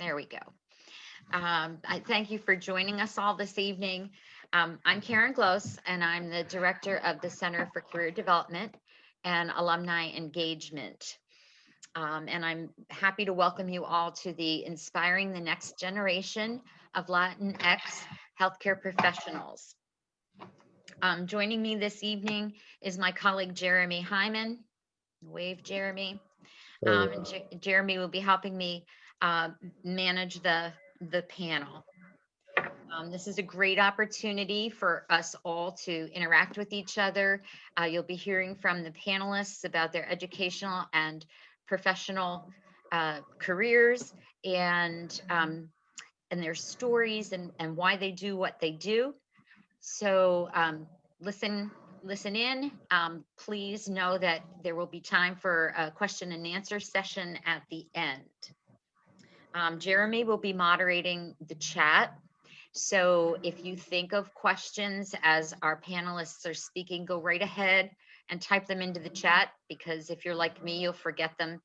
There we go. I thank you for joining us all this evening. I'm Karen Glose, and I'm the director of the Center for Career Development and Alumni Engagement. And I'm happy to welcome you all to the Inspiring the Next Generation of Latinx Healthcare Professionals. Joining me this evening is my colleague, Jeremy Hyman. Wave, Jeremy. Jeremy will be helping me manage the panel. This is a great opportunity for us all to interact with each other. You'll be hearing from the panelists about their educational and professional careers and their stories and why they do what they do. So listen in. Please know that there will be time for a question and answer session at the end. Jeremy will be moderating the chat. So if you think of questions as our panelists are speaking, go right ahead and type them into the chat, because if you're like me, you'll forget them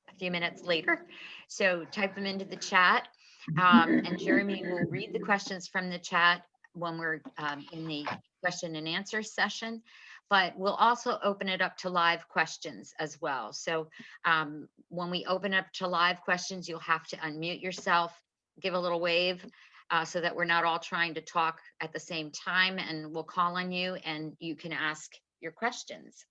a few minutes later. So type them into the chat, and Jeremy will read the questions from the chat when we're in the question and answer session. But we'll also open it up to live questions as well. So when we open up to live questions, you'll have to unmute yourself, give a little wave, so that we're not all trying to talk at the same time, and we'll call on you and you can ask your questions.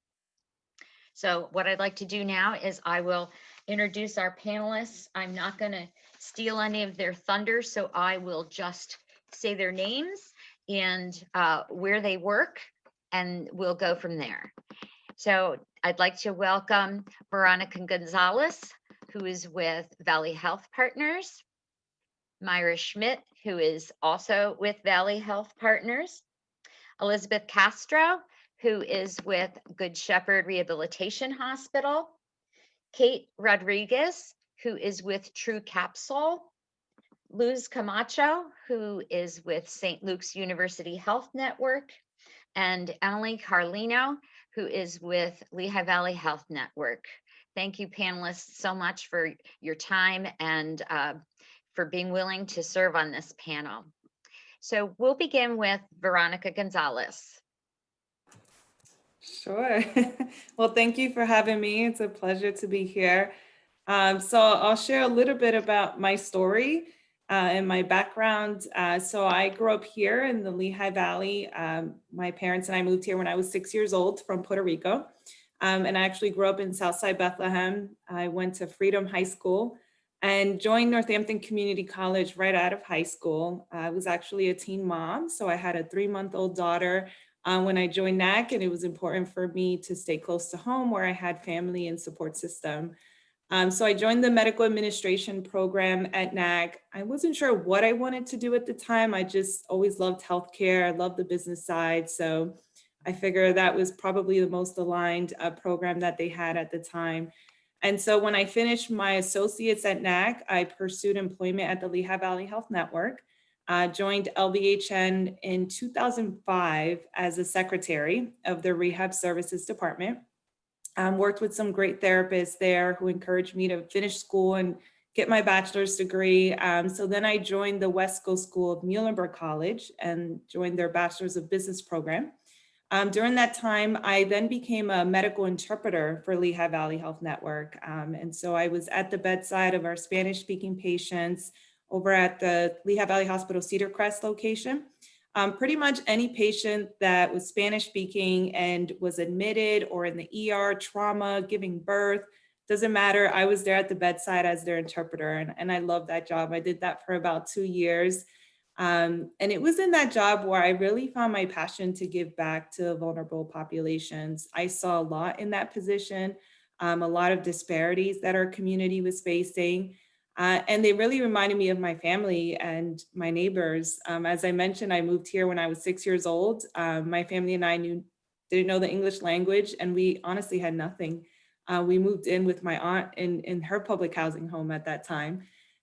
So what I'd like to do now is I will introduce our panelists. I'm not going to steal any of their thunder, so I will just say their names and where they work, and we'll go from there. So I'd like to welcome Veronica Gonzalez, who is with Valley Health Partners, Myra Schmidt, who is also with Valley Health Partners, Elizabeth Castro, who is with Good Shepherd Rehabilitation Hospital, Kate Rodriguez, who is with True Capsule, Luz Camacho, who is with St. Luke's University Health Network, and Emily Carlino, who is with Lehigh Valley Health Network. Thank you, panelists, so much for your time and for being willing to serve on this panel. So we'll begin with Veronica Gonzalez. Sure. Well, thank you for having me. It's a pleasure to be here. So I'll share a little bit about my story and my background. So I grew up here in the Lehigh Valley. My parents and I moved here when I was 6 years old from Puerto Rico. And I actually grew up in Southside Bethlehem. I went to Freedom High School and joined Northampton Community College right out of high school. I was actually a teen mom, so I had a 3-month-old daughter when I joined NAC, and it was important for me to stay close to home where I had family and support system. So I joined the medical administration program at NAC. I wasn't sure what I wanted to do at the time. I just always loved healthcare. I loved the business side. So I figured that was probably the most aligned program that they had at the time. And so when I finished my associates at NAC, I pursued employment at the Lehigh Valley Health Network, joined LVHN in 2005 as a secretary of the Rehab Services Department. Worked with some great therapists there who encouraged me to finish school and get my bachelor's degree. So then I joined the Wesco School of Muhlenberg College and joined their Bachelor's of Business program. During that time, I then became a medical interpreter for Lehigh Valley Health Network. And so I was at the bedside of our Spanish-speaking patients over at the Lehigh Valley Hospital Cedar Crest location. Pretty much any patient that was Spanish-speaking and was admitted or in the ER, trauma, giving birth, doesn't matter. I was there at the bedside as their interpreter, and I loved that job. I did that for about 2 years. And it was in that job where I really found my passion to give back to vulnerable populations. I saw a lot in that position, a lot of disparities that our community was facing. And they really reminded me of my family and my neighbors. As I mentioned, I moved here when I was 6 years old. My family and I didn't know the English language, and we honestly had nothing. We moved in with my aunt in her public housing home at that time.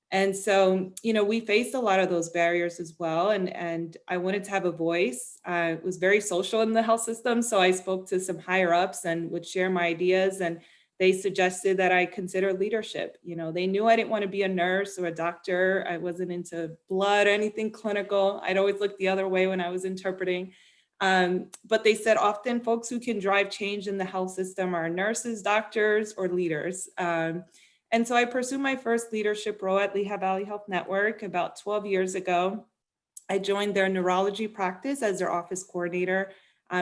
And so, we faced a lot of those barriers as well. And I wanted to have a voice. I was very social in the health system. So I spoke to some higher ups and would share my ideas and they suggested that I consider leadership. You know, they knew I didn't want to be a nurse or a doctor. I wasn't into blood or anything clinical. I'd always look the other way when I was interpreting. But they said often folks who can drive change in the health system are nurses, doctors, or leaders. And so I pursued my first leadership role at Lehigh Valley Health Network about 12 years ago. I joined their neurology practice as their office coordinator,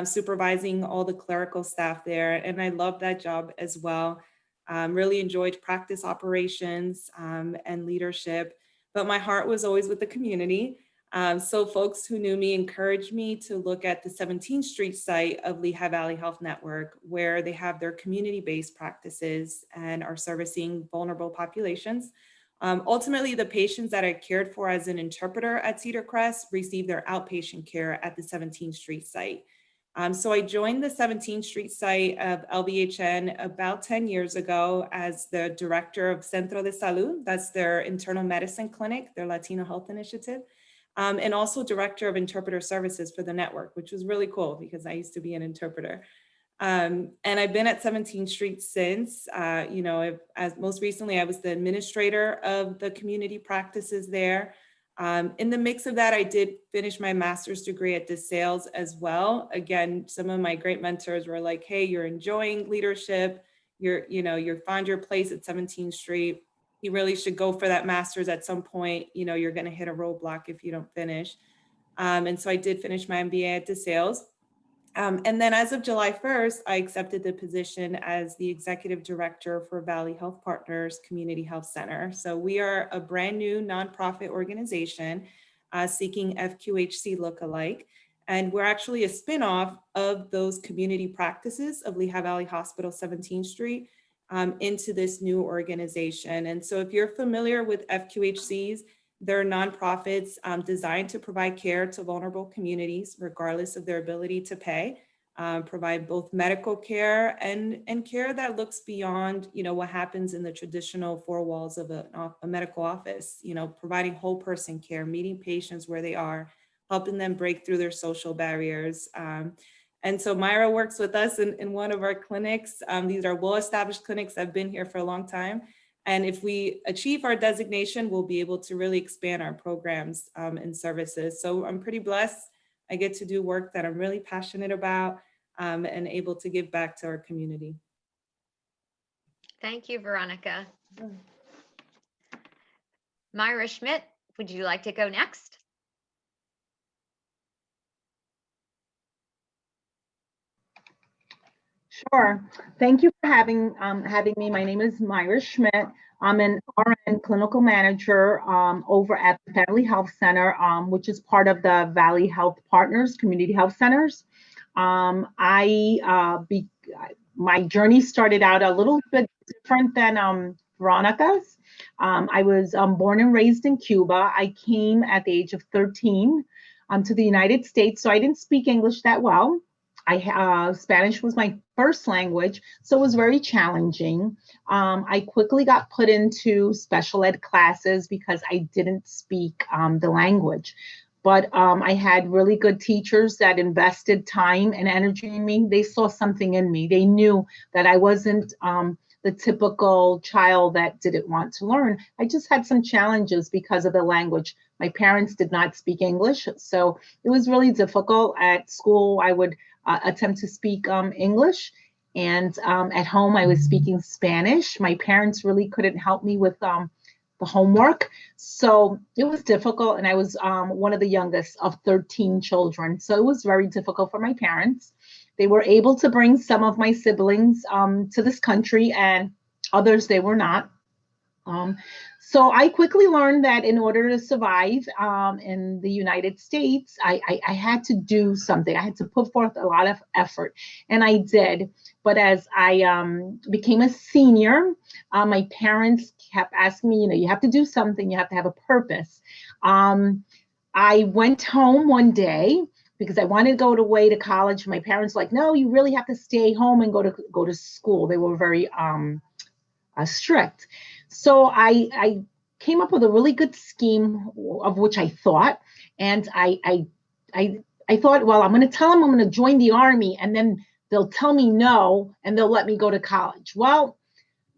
supervising all the clerical staff there. And I loved that job as well. Really enjoyed practice operations and leadership, but my heart was always with the community. So folks who knew me encouraged me to look at the 17th Street site of Lehigh Valley Health Network, where they have their community-based practices and are servicing vulnerable populations. Ultimately, the patients that I cared for as an interpreter at Cedar Crest received their outpatient care at the 17th Street site. So I joined the 17th Street site of LVHN about 10 years ago as the director of Centro de Salud. That's their internal medicine clinic, their Latino health initiative. And also director of interpreter services for the network, which was really cool because I used to be an interpreter. And I've been at 17th Street since, as most recently, I was the administrator of the community practices there. In the mix of that, I did finish my master's degree at DeSales as well. Again, some of my great mentors were like, hey, you're enjoying leadership. You're found your place at 17th Street. You really should go for that master's at some point. You're going to hit a roadblock if you don't finish. And so I did finish my MBA at DeSales. And then as of July 1st, I accepted the position as the executive director for Valley Health Partners Community Health Center. So we are a brand new nonprofit organization seeking FQHC lookalike. And we're actually a spinoff of those community practices of Lehigh Valley Hospital 17th Street into this new organization. And so if you're familiar with FQHCs, they're nonprofits designed to provide care to vulnerable communities, regardless of their ability to pay, provide both medical care and care that looks beyond, what happens in the traditional four walls of a medical office, providing whole person care, meeting patients where they are, helping them break through their social barriers. And so Myra works with us in one of our clinics. These are well-established clinics that have been here for a long time. And if we achieve our designation, we'll be able to really expand our programs and services. So I'm pretty blessed. I get to do work that I'm really passionate about and able to give back to our community. Thank you, Veronica. Myra Schmidt, would you like to go next? Sure. Thank you for having me. My name is Myra Schmidt. I'm an RN clinical manager over at the Family Health Center, which is part of the Valley Health Partners Community Health Centers. My journey started out a little bit different than Veronica's. I was born and raised in Cuba. I came at the age of 13 to the United States, so I didn't speak English that well. Spanish was my first language, so it was very challenging. I quickly got put into special ed classes because I didn't speak the language. But I had really good teachers that invested time and energy in me. They saw something in me. They knew that I wasn't the typical child that didn't want to learn. I just had some challenges because of the language. My parents did not speak English, so it was really difficult. At school, I would attempt to speak English, and at home I was speaking Spanish. My parents really couldn't help me with the homework, so it was difficult, and I was one of the youngest of 13 children, so it was very difficult for my parents. They were able to bring some of my siblings to this country, and others they were not. So I quickly learned that in order to survive in the United States, I had to do something. I had to put forth a lot of effort, and I did. But as I became a senior, my parents kept asking me, you have to do something. You have to have a purpose. I went home one day because I wanted to go away to college. My parents were like, no, you really have to stay home and go to school. They were very strict. So I came up with a really good scheme of which I thought, and I thought, well, I'm going to tell them I'm going to join the Army, and then they'll tell me no, and they'll let me go to college. Well,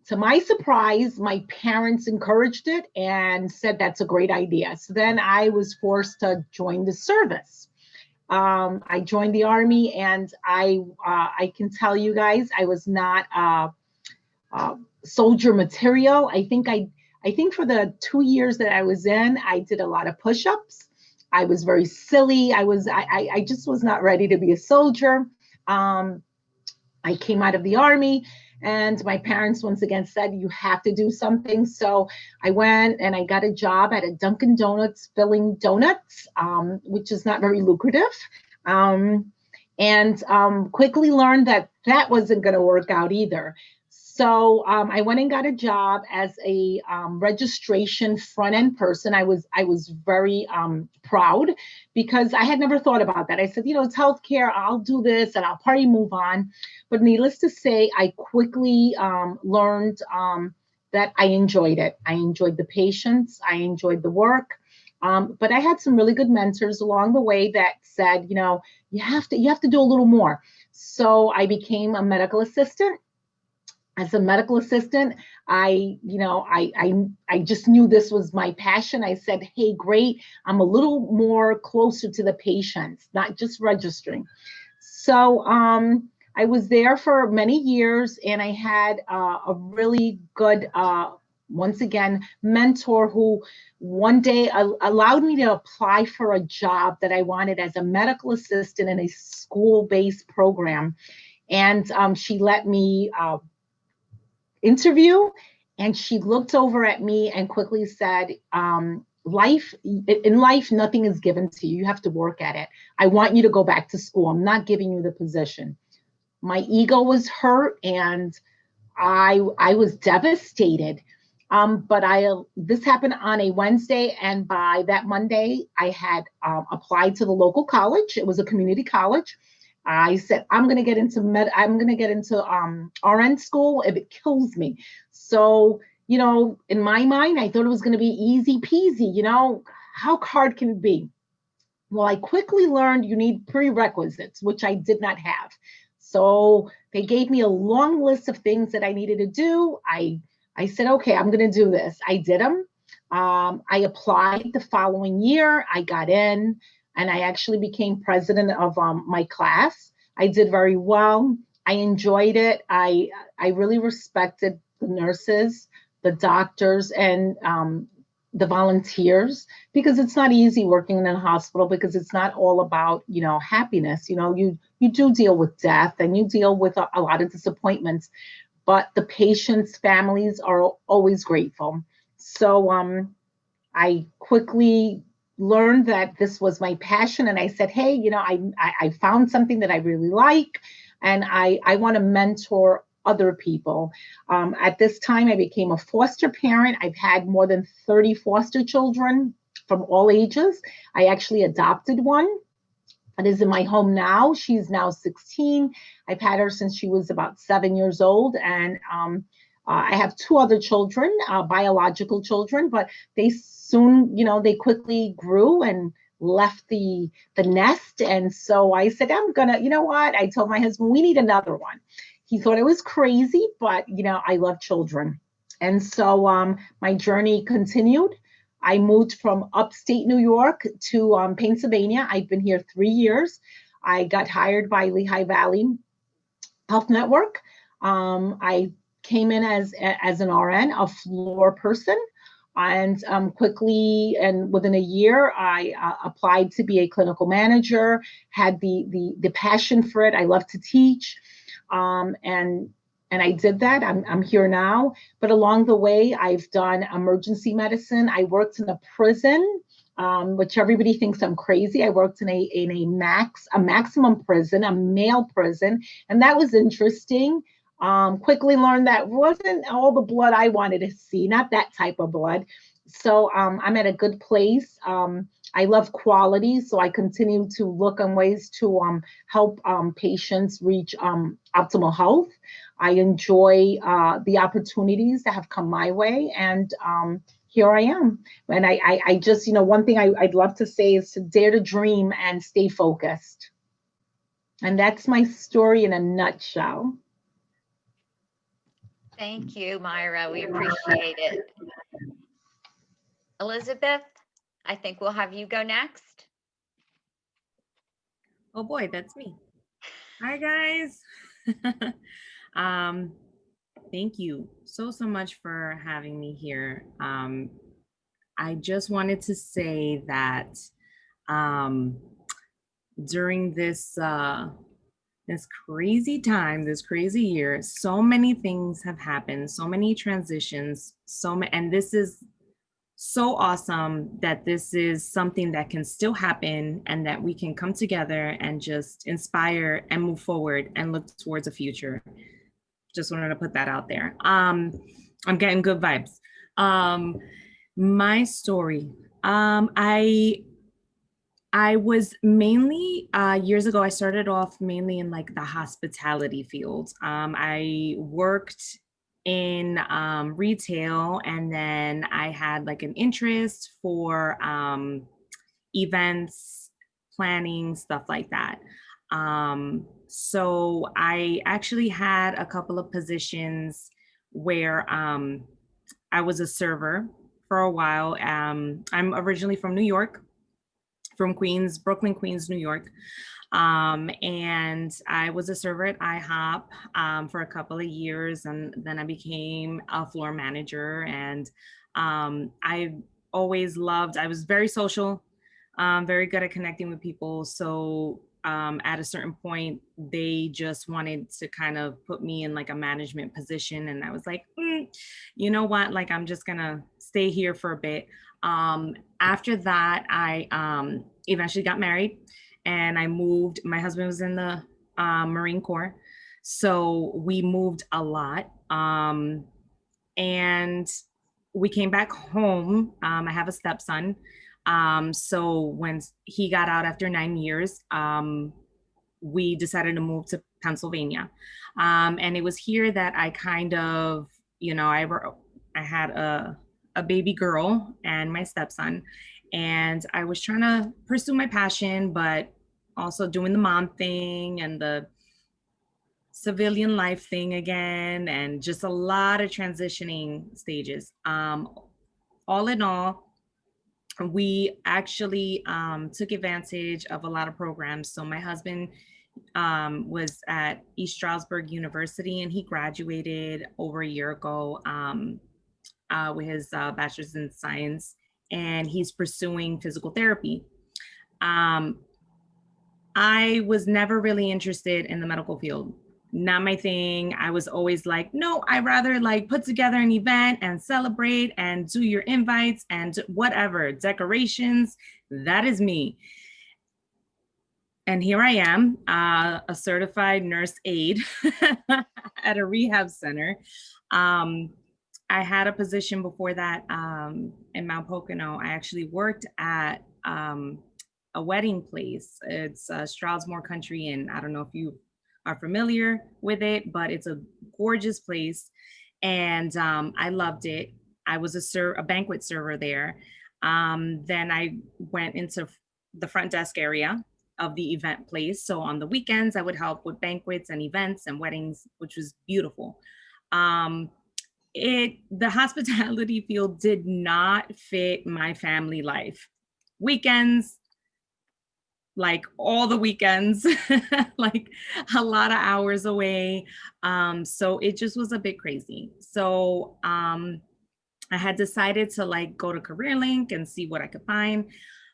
To my surprise, my parents encouraged it and said that's a great idea. So then I was forced to join the service. I joined the Army, and I can tell you guys, I was not soldier material. I think for the 2 years that I was in, I did a lot of push-ups. I was very silly. I just was not ready to be a soldier. I came out of the Army, and my parents once again said, you have to do something. So I went and I got a job at a Dunkin' Donuts filling donuts, which is not very lucrative. And quickly learned that that wasn't going to work out either. So I went and got a job as a registration front end person. I was very proud because I had never thought about that. I said, it's healthcare. I'll do this and I'll party, move on. But needless to say, I quickly learned that I enjoyed it. I enjoyed the patients. I enjoyed the work. But I had some really good mentors along the way that said, you have to do a little more. So I became a medical assistant. As a medical assistant, I just knew this was my passion. I said, hey, great. I'm a little more closer to the patients, not just registering. So I was there for many years, and I had a really good, once again, mentor who one day allowed me to apply for a job that I wanted as a medical assistant in a school-based program. And she let me interview, and she looked over at me and quickly said, in life, nothing is given to you. You have to work at it. I want you to go back to school. I'm not giving you the position. My ego was hurt, and I was devastated. But this happened on a Wednesday, and by that Monday, I had applied to the local college. It was a community college. I said, I'm going to get into RN school if it kills me. So, in my mind, I thought it was going to be easy peasy. How hard can it be? Well, I quickly learned you need prerequisites, which I did not have. So they gave me a long list of things that I needed to do. I said, okay, I'm going to do this. I did them. I applied the following year. I got in, and I actually became president of my class. I did very well. I enjoyed it. I really respected the nurses, the doctors, and the volunteers, because it's not easy working in a hospital, because it's not all about, happiness. You do deal with death, and you deal with a lot of disappointments, but the patients' families are always grateful. So I quickly learned that this was my passion, and I said, hey, I found something that I really like, and I want to mentor other people. At this time, I became a foster parent. I've had more than 30 foster children from all ages. I actually adopted one that is in my home now. She's now 16. I've had her since she was about 7 years old, and I have 2 other children, biological children, but they soon, they quickly grew and left the nest. And so I said, I'm gonna, what? I told my husband, we need another one. He thought I was crazy, but I love children. And so my journey continued. I moved from upstate New York to Pennsylvania. I've been here 3 years. I got hired by Lehigh Valley Health Network. I came in as an RN, a floor person, and quickly, and within a year, I applied to be a clinical manager. Had the passion for it. I love to teach, and I did that. I'm here now. But along the way, I've done emergency medicine. I worked in a prison, which everybody thinks I'm crazy. I worked in a maximum prison, a male prison, and that was interesting. Quickly learned that wasn't all the blood I wanted to see, not that type of blood. So I'm at a good place. I love quality, so I continue to look on ways to help patients reach optimal health. I enjoy the opportunities that have come my way, and here I am. And I just, one thing I'd love to say is to dare to dream and stay focused. And that's my story in a nutshell. Thank you, Myra. We appreciate it. Elizabeth, I think we'll have you go next. Oh boy, that's me. Hi guys. um, thank you so much for having me here. I just wanted to say that um, during this crazy time, this crazy year, so many things have happened, so many transitions, and this is so awesome that this is something that can still happen and that we can come together and just inspire and move forward and look towards a future. Just wanted to put that out there. I'm getting good vibes. My story. I was mainly years ago. I started off mainly in like the hospitality field. I worked in retail, and then I had like an interest for events, planning, stuff like that. So I actually had a couple of positions where I was a server for a while. I'm originally from New York, from Queens, Brooklyn, Queens, New York. And I was a server at IHOP for a couple of years, and then I became a floor manager. And I always loved, I was very social, very good at connecting with people. So at a certain point, they just wanted to kind of put me in like a management position. And I was like, you know what, like, I'm just gonna stay here for a bit. After that, I eventually got married, and I moved. My husband was in the Marine Corps, so we moved a lot. And we came back home. I have a stepson. So when he got out after 9 years, we decided to move to Pennsylvania. And it was here that I kind of, I had a baby girl and my stepson, and I was trying to pursue my passion, but also doing the mom thing and the civilian life thing again, and just a lot of transitioning stages. All in all, we actually took advantage of a lot of programs. So my husband was at East Stroudsburg University, and he graduated over a year ago with his bachelor's in science, and he's pursuing physical therapy. I was never really interested in the medical field. Not my thing. I was always like, no, I'd rather like put together an event and celebrate and do your invites and whatever, decorations. That is me. And here I am, a certified nurse aide at a rehab center. I had a position before that in Mount Pocono. I actually worked at a wedding place. It's Stroudsmore Country Inn. I don't know if you are familiar with it, but it's a gorgeous place, and I loved it. I was a banquet server there. Then I went into the front desk area of the event place. So on the weekends, I would help with banquets and events and weddings, which was beautiful. The hospitality field did not fit my family life. Weekends, like all the weekends, like a lot of hours away. So it just was a bit crazy. So I had decided to like go to CareerLink and see what I could find.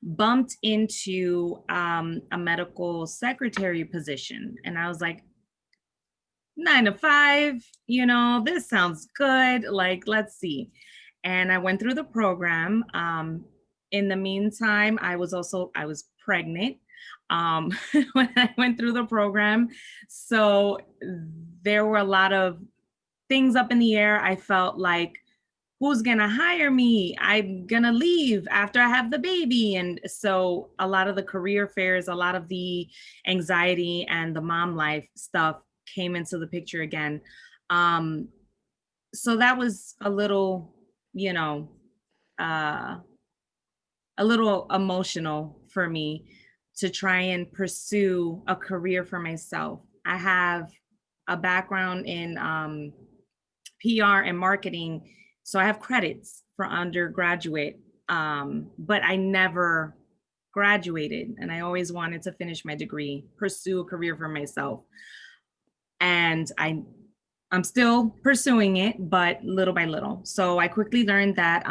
Bumped into a medical secretary position, and I was like, 9 to 5, this sounds good. Like, let's see. And I went through the program. In the meantime, I was pregnant when I went through the program. So there were a lot of things up in the air. I felt like, who's gonna hire me? I'm gonna leave after I have the baby. And so a lot of the career fairs, a lot of the anxiety and the mom life stuff came into the picture again. So that was a little, a little emotional for me to try and pursue a career for myself. I have a background in PR and marketing. So I have credits for undergraduate, but I never graduated, and I always wanted to finish my degree, pursue a career for myself. And I'm still pursuing it, but little by little. So I quickly learned that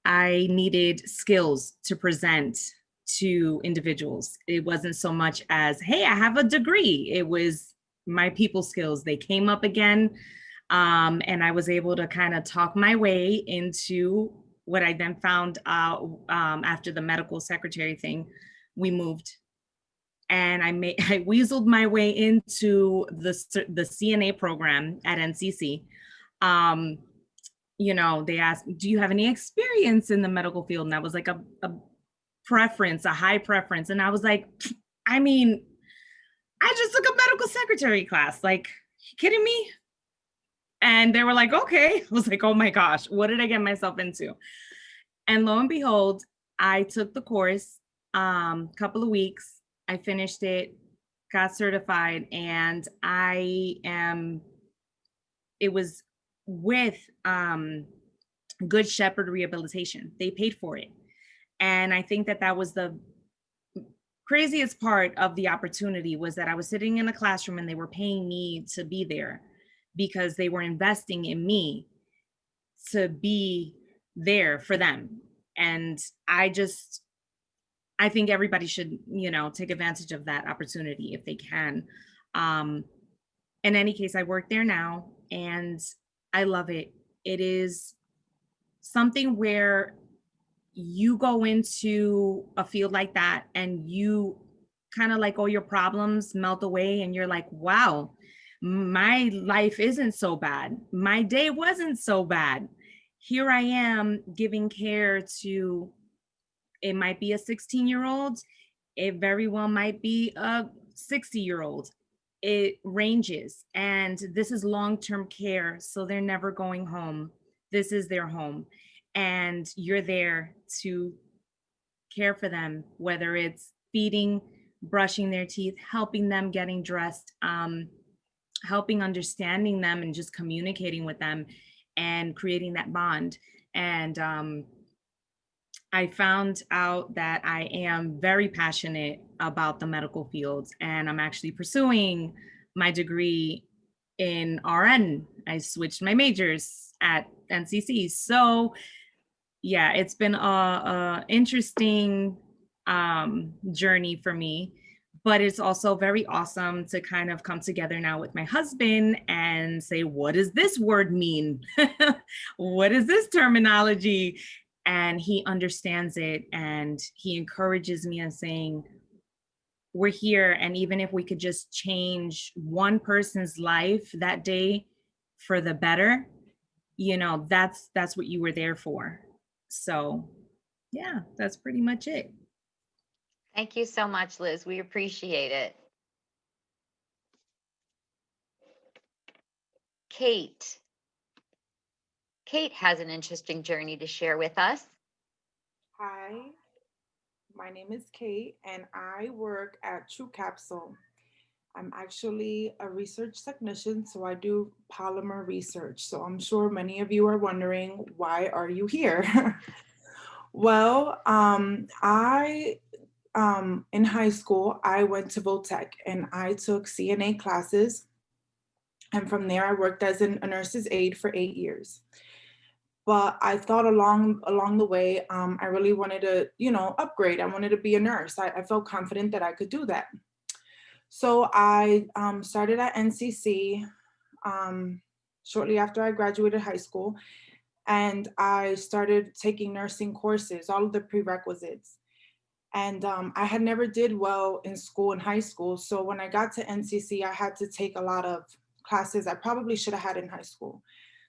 I needed skills to present to individuals. It wasn't so much as, hey, I have a degree. It was my people skills. They came up again. And I was able to kind of talk my way into what I then found out after the medical secretary thing. We moved, and I weaseled my way into the CNA program at NCC. You know, they asked, do you have any experience in the medical field? And that was like a preference, a high preference. And I was like, I mean, I just took a medical secretary class. Like, you kidding me? And they were like, okay. I was like, oh my gosh, what did I get myself into? And lo and behold, I took the course, couple of weeks. I finished it, got certified, and it was with Good Shepherd Rehabilitation. They paid for it. And I think that was the craziest part of the opportunity, was that I was sitting in a classroom and they were paying me to be there because they were investing in me to be there for them. And I think everybody should, you know, take advantage of that opportunity if they can. In any case, I work there now and I love it. It is something where you go into a field like that and you kind of like all your problems melt away and you're like, wow, my life isn't so bad. My day wasn't so bad. Here I am giving care to, it might be a 16-year-old. It very well might be a 60-year-old. It ranges. And this is long-term care. So they're never going home. This is their home. And you're there to care for them, whether it's feeding, brushing their teeth, helping them getting dressed, helping understanding them and just communicating with them and creating that bond. And I found out that I am very passionate about the medical fields, and I'm actually pursuing my degree in RN. I switched my majors at NCC. So yeah, it's been a interesting journey for me, but it's also very awesome to kind of come together now with my husband and say, what does this word mean? What is this terminology? And he understands it and he encourages me in saying, we're here. And even if we could just change one person's life that day for the better, you know, that's what you were there for. So yeah, that's pretty much it. Thank you so much, Liz. We appreciate it. Kate. Kate has an interesting journey to share with us. Hi, my name is Kate and I work at True Capsule. I'm actually a research technician, so I do polymer research. So I'm sure many of you are wondering, why are you here? Well, in high school, I went to Voltech and I took CNA classes. And from there, I worked as a nurse's aide for 8 years. But I thought along the way, I really wanted to, upgrade. I wanted to be a nurse. I felt confident that I could do that. So I started at NCC shortly after I graduated high school, and I started taking nursing courses, all of the prerequisites. And I had never did well in school in high school. So when I got to NCC, I had to take a lot of classes I probably should have had in high school.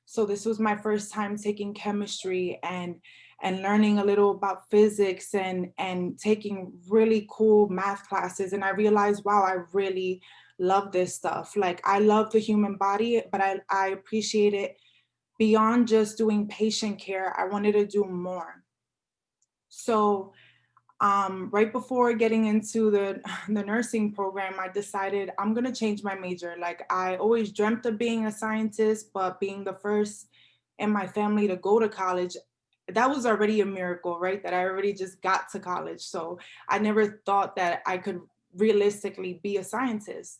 So this was my first time taking chemistry and learning a little about physics and taking really cool math classes. And I realized, wow, I really love this stuff. Like, I love the human body, but I appreciate it beyond just doing patient care. I wanted to do more. So Right before getting into the nursing program, I decided I'm gonna change my major. Like, I always dreamt of being a scientist, but being the first in my family to go to college, that was already a miracle, right? That I already just got to college. So I never thought that I could realistically be a scientist.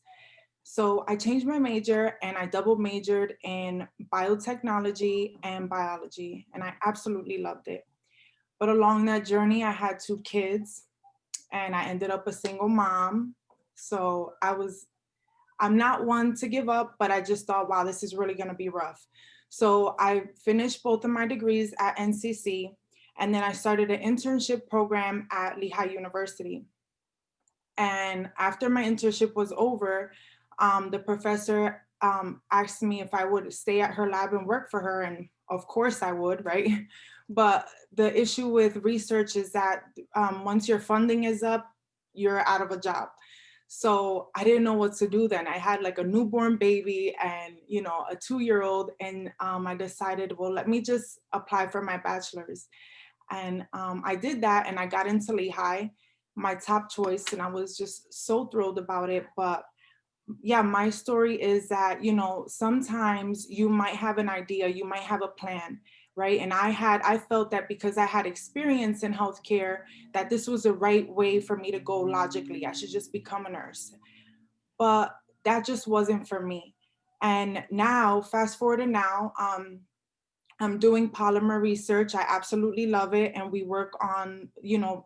So I changed my major and I double majored in biotechnology and biology, and I absolutely loved it. But along that journey, I had 2 kids and I ended up a single mom. So I'm not one to give up, but I just thought, wow, this is really going to be rough. So I finished both of my degrees at NCC, and then I started an internship program at Lehigh University. And after my internship was over, the professor asked me if I would stay at her lab and work for her. And of course I would, right? But the issue with research is that once your funding is up, you're out of a job. So I didn't know what to do then. I had like a newborn baby and, you know, a 2-year-old. And I decided, well, let me just apply for my bachelor's. And I did that and I got into Lehigh, my top choice. And I was just so thrilled about it. But yeah, my story is that, you know, sometimes you might have an idea, you might have a plan, right? And I felt that because I had experience in healthcare, that this was the right way for me to go logically. I should just become a nurse. But that just wasn't for me. And now, fast forward to now, I'm doing polymer research. I absolutely love it. And we work on, you know,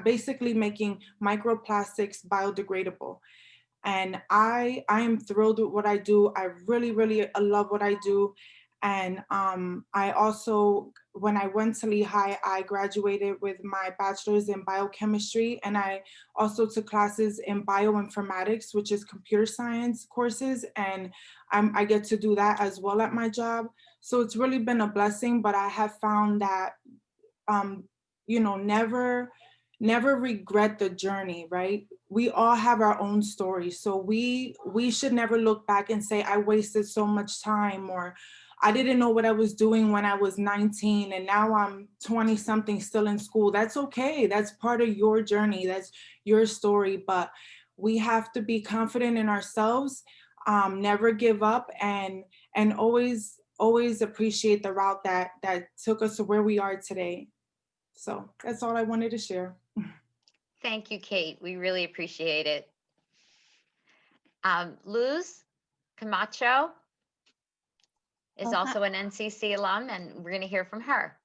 basically making microplastics biodegradable. And I am thrilled with what I do. I really, really love what I do. And I also, when I went to Lehigh, I graduated with my bachelor's in biochemistry, and I also took classes in bioinformatics, which is computer science courses, and I get to do that as well at my job. So it's really been a blessing, but I have found that, you know, never regret the journey, right? We all have our own stories. So we should never look back and say, I wasted so much time, or I didn't know what I was doing when I was 19 and now I'm 20 something still in school. That's okay. That's part of your journey. That's your story. But we have to be confident in ourselves, never give up, and always appreciate the route that took us to where we are today. So that's all I wanted to share. Thank you, Kate. We really appreciate it. Luz Camacho is Oh, hi. also an NCC alum, and we're going to hear from her.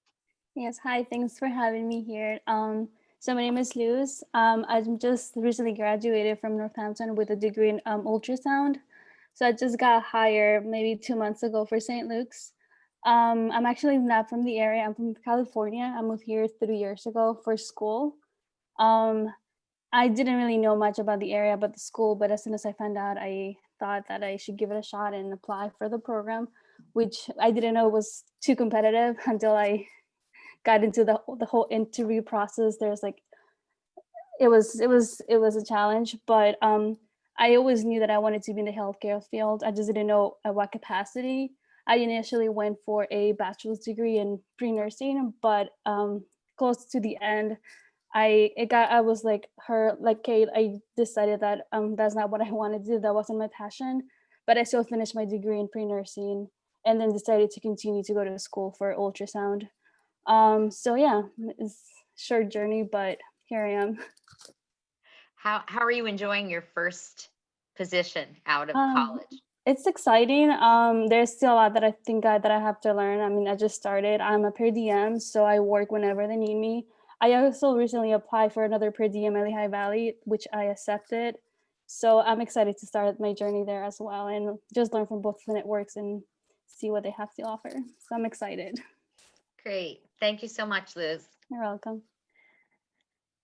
Yes, hi, thanks for having me here. So my name is Luz. I'm just recently graduated from Northampton with a degree in ultrasound. So I just got hired maybe 2 months ago for St. Luke's. I'm actually not from the area. I'm from California. I moved here 3 years ago for school. I didn't really know much about the area, about the school, but as soon as I found out, I thought that I should give it a shot and apply for the program, which I didn't know was too competitive until I got into the whole interview process. There's like, it was a challenge, but I always knew that I wanted to be in the healthcare field. I just didn't know at what capacity. I initially went for a bachelor's degree in pre-nursing, but close to the end, I was like Kate, I decided that that's not what I wanted to do. That wasn't my passion, but I still finished my degree in pre-nursing and then decided to continue to go to school for ultrasound. So yeah, it's a short journey, but here I am. How are you enjoying your first position out of Um, college? It's exciting. There's still a lot that I think that I have to learn. I mean, I just started. I'm a per diem, so I work whenever they need me. I also recently applied for another per diem at Lehigh Valley, which I accepted. So I'm excited to start my journey there as well and just learn from both the networks and see what they have to offer. So I'm excited. Great. Thank you so much, Liz. You're welcome.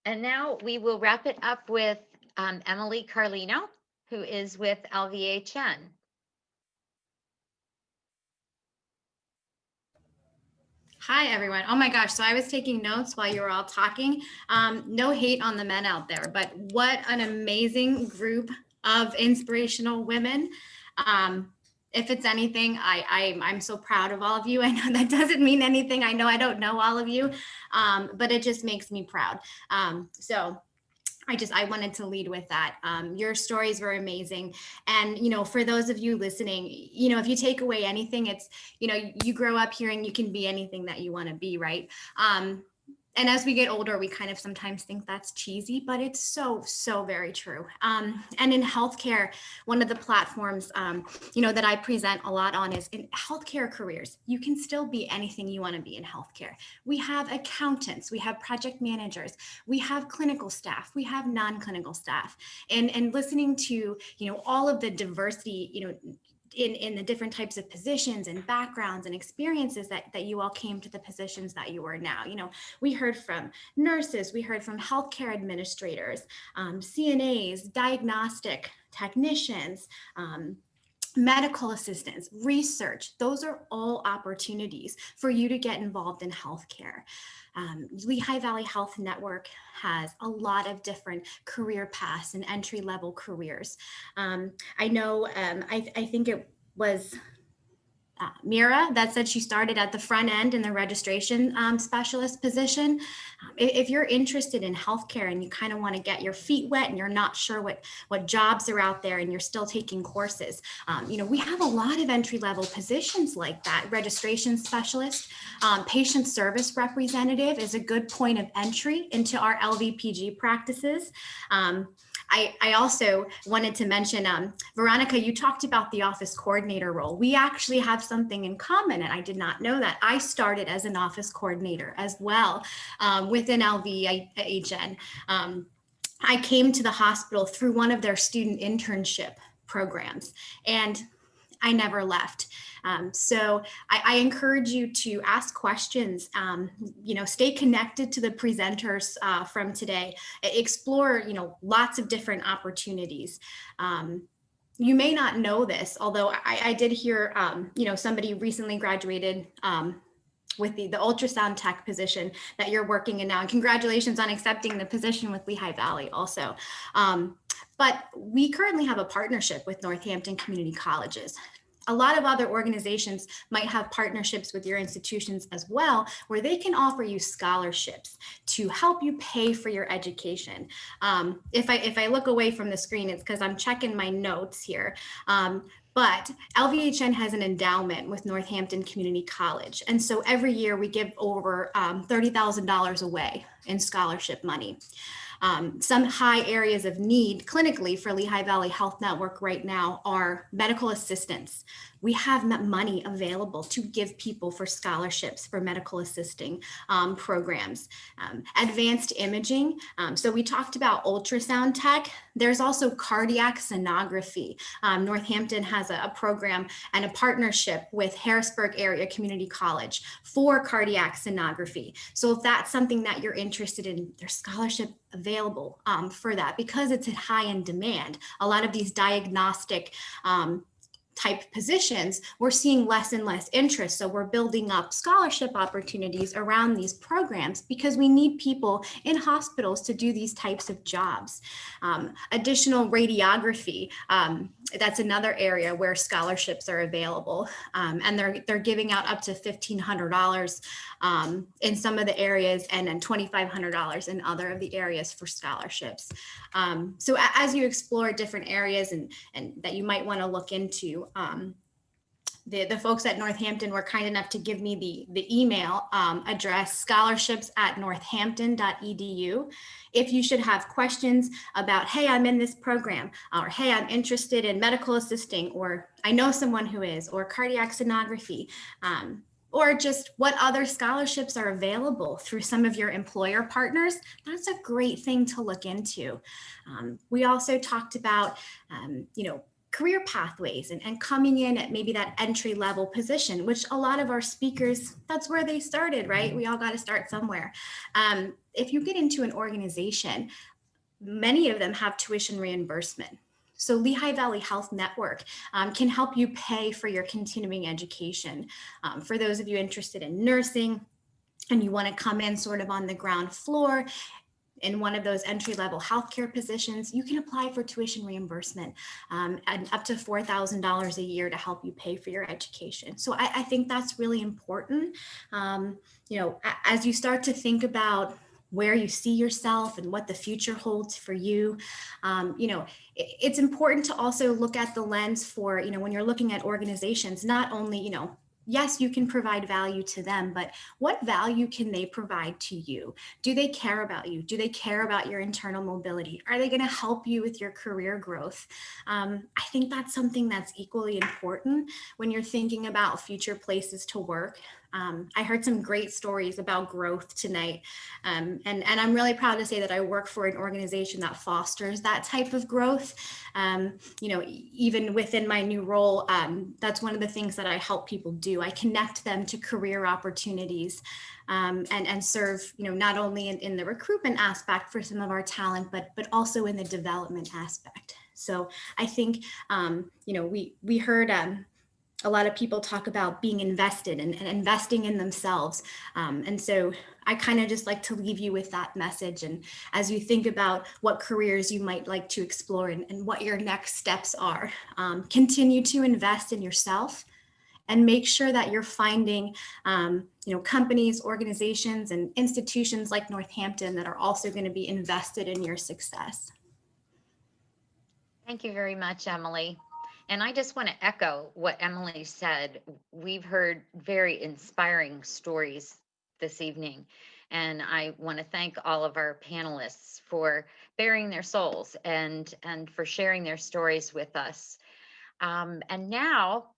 And now we will wrap it up with Emily Carlino, who is with LVHN. Hi, everyone. Oh my gosh. So I was taking notes while you were all talking. No hate on the men out there, but what an amazing group of inspirational women. if it's anything, I'm so proud of all of you. I know that doesn't mean anything. I know I don't know all of you, but it just makes me proud. So I wanted to lead with that. Your stories were amazing. And, for those of you listening, if you take away anything, it's, you grow up here and you can be anything that you want to be, right? And as we get older, we kind of sometimes think that's cheesy, but it's so, so very true. And in healthcare, one of the platforms, that I present a lot on is in healthcare careers. You can still be anything you want to be in healthcare. We have accountants, we have project managers, we have clinical staff, we have non-clinical staff, and listening to, all of the diversity, in the different types of positions and backgrounds and experiences that you all came to the positions that you are now. We heard from nurses, we heard from healthcare administrators, CNAs, diagnostic technicians, medical assistants, research. Those are all opportunities for you to get involved in healthcare. Lehigh Valley Health Network has a lot of different career paths and entry-level careers. I know, I think it was Mira that said she started at the front end in the registration specialist position. If you're interested in healthcare and you kind of want to get your feet wet and you're not sure what jobs are out there and you're still taking courses, we have a lot of entry-level positions like that. Registration specialist, patient service representative is a good point of entry into our LVPG practices. I also wanted to mention, Veronica, you talked about the office coordinator role. We actually have something in common, and I did not know that. I started as an office coordinator as well within LVHN. I came to the hospital through one of their student internship programs, and I never left. So I encourage you to ask questions, stay connected to the presenters from today, explore, lots of different opportunities. You may not know this, although I did hear, somebody recently graduated with the ultrasound tech position that you're working in now. And congratulations on accepting the position with Lehigh Valley also. But we currently have a partnership with Northampton Community Colleges. A lot of other organizations might have partnerships with your institutions as well, where they can offer you scholarships to help you pay for your education. If I look away from the screen, it's because I'm checking my notes here. But LVHN has an endowment with Northampton Community College. And so every year we give over $30,000 away in scholarship money. Some high areas of need clinically for Lehigh Valley Health Network right now are medical assistants. We have money available to give people for scholarships for medical assisting programs. Advanced imaging. So we talked about ultrasound tech. There's also cardiac sonography. Northampton has a program and a partnership with Harrisburg Area Community College for cardiac sonography. So if that's something that you're interested in, there's scholarship available for that because it's high in demand. A lot of these diagnostic type positions, we're seeing less and less interest. So we're building up scholarship opportunities around these programs because we need people in hospitals to do these types of jobs. Additional radiography, that's another area where scholarships are available. And they're giving out up to $1,500 in some of the areas and then $2,500 in other of the areas for scholarships. So as you explore different areas and that you might want to look into, the folks at Northampton were kind enough to give me the email address, scholarships@northampton.edu. If you should have questions about, hey, I'm in this program, or hey, I'm interested in medical assisting, or I know someone who is, or cardiac sonography, or just what other scholarships are available through some of your employer partners, that's a great thing to look into. We also talked about, career pathways and coming in at maybe that entry level position, which a lot of our speakers, that's where they started, right? We all got to start somewhere. If you get into an organization, many of them have tuition reimbursement. So Lehigh Valley Health Network can help you pay for your continuing education. For those of you interested in nursing and you want to come in sort of on the ground floor, in one of those entry-level healthcare positions, you can apply for tuition reimbursement and up to $4,000 a year to help you pay for your education. So I think that's really important. As you start to think about where you see yourself and what the future holds for you, it's important to also look at the lens for, when you're looking at organizations, not only, yes, you can provide value to them, but what value can they provide to you? Do they care about you? Do they care about your internal mobility? Are they going to help you with your career growth? I think that's something that's equally important when you're thinking about future places to work. I heard some great stories about growth tonight. And I'm really proud to say that I work for an organization that fosters that type of growth. Even within my new role, that's one of the things that I help people do. I connect them to career opportunities and serve, not only in the recruitment aspect for some of our talent, but also in the development aspect. So I think, we heard a lot of people talk about being invested and investing in themselves. And so I kind of just like to leave you with that message. And as you think about what careers you might like to explore and what your next steps are, continue to invest in yourself and make sure that you're finding, companies, organizations, and institutions like Northampton that are also going to be invested in your success. Thank you very much, Emily. And I just want to echo what Emily said. We've heard very inspiring stories this evening. And I want to thank all of our panelists for bearing their souls and for sharing their stories with us. And now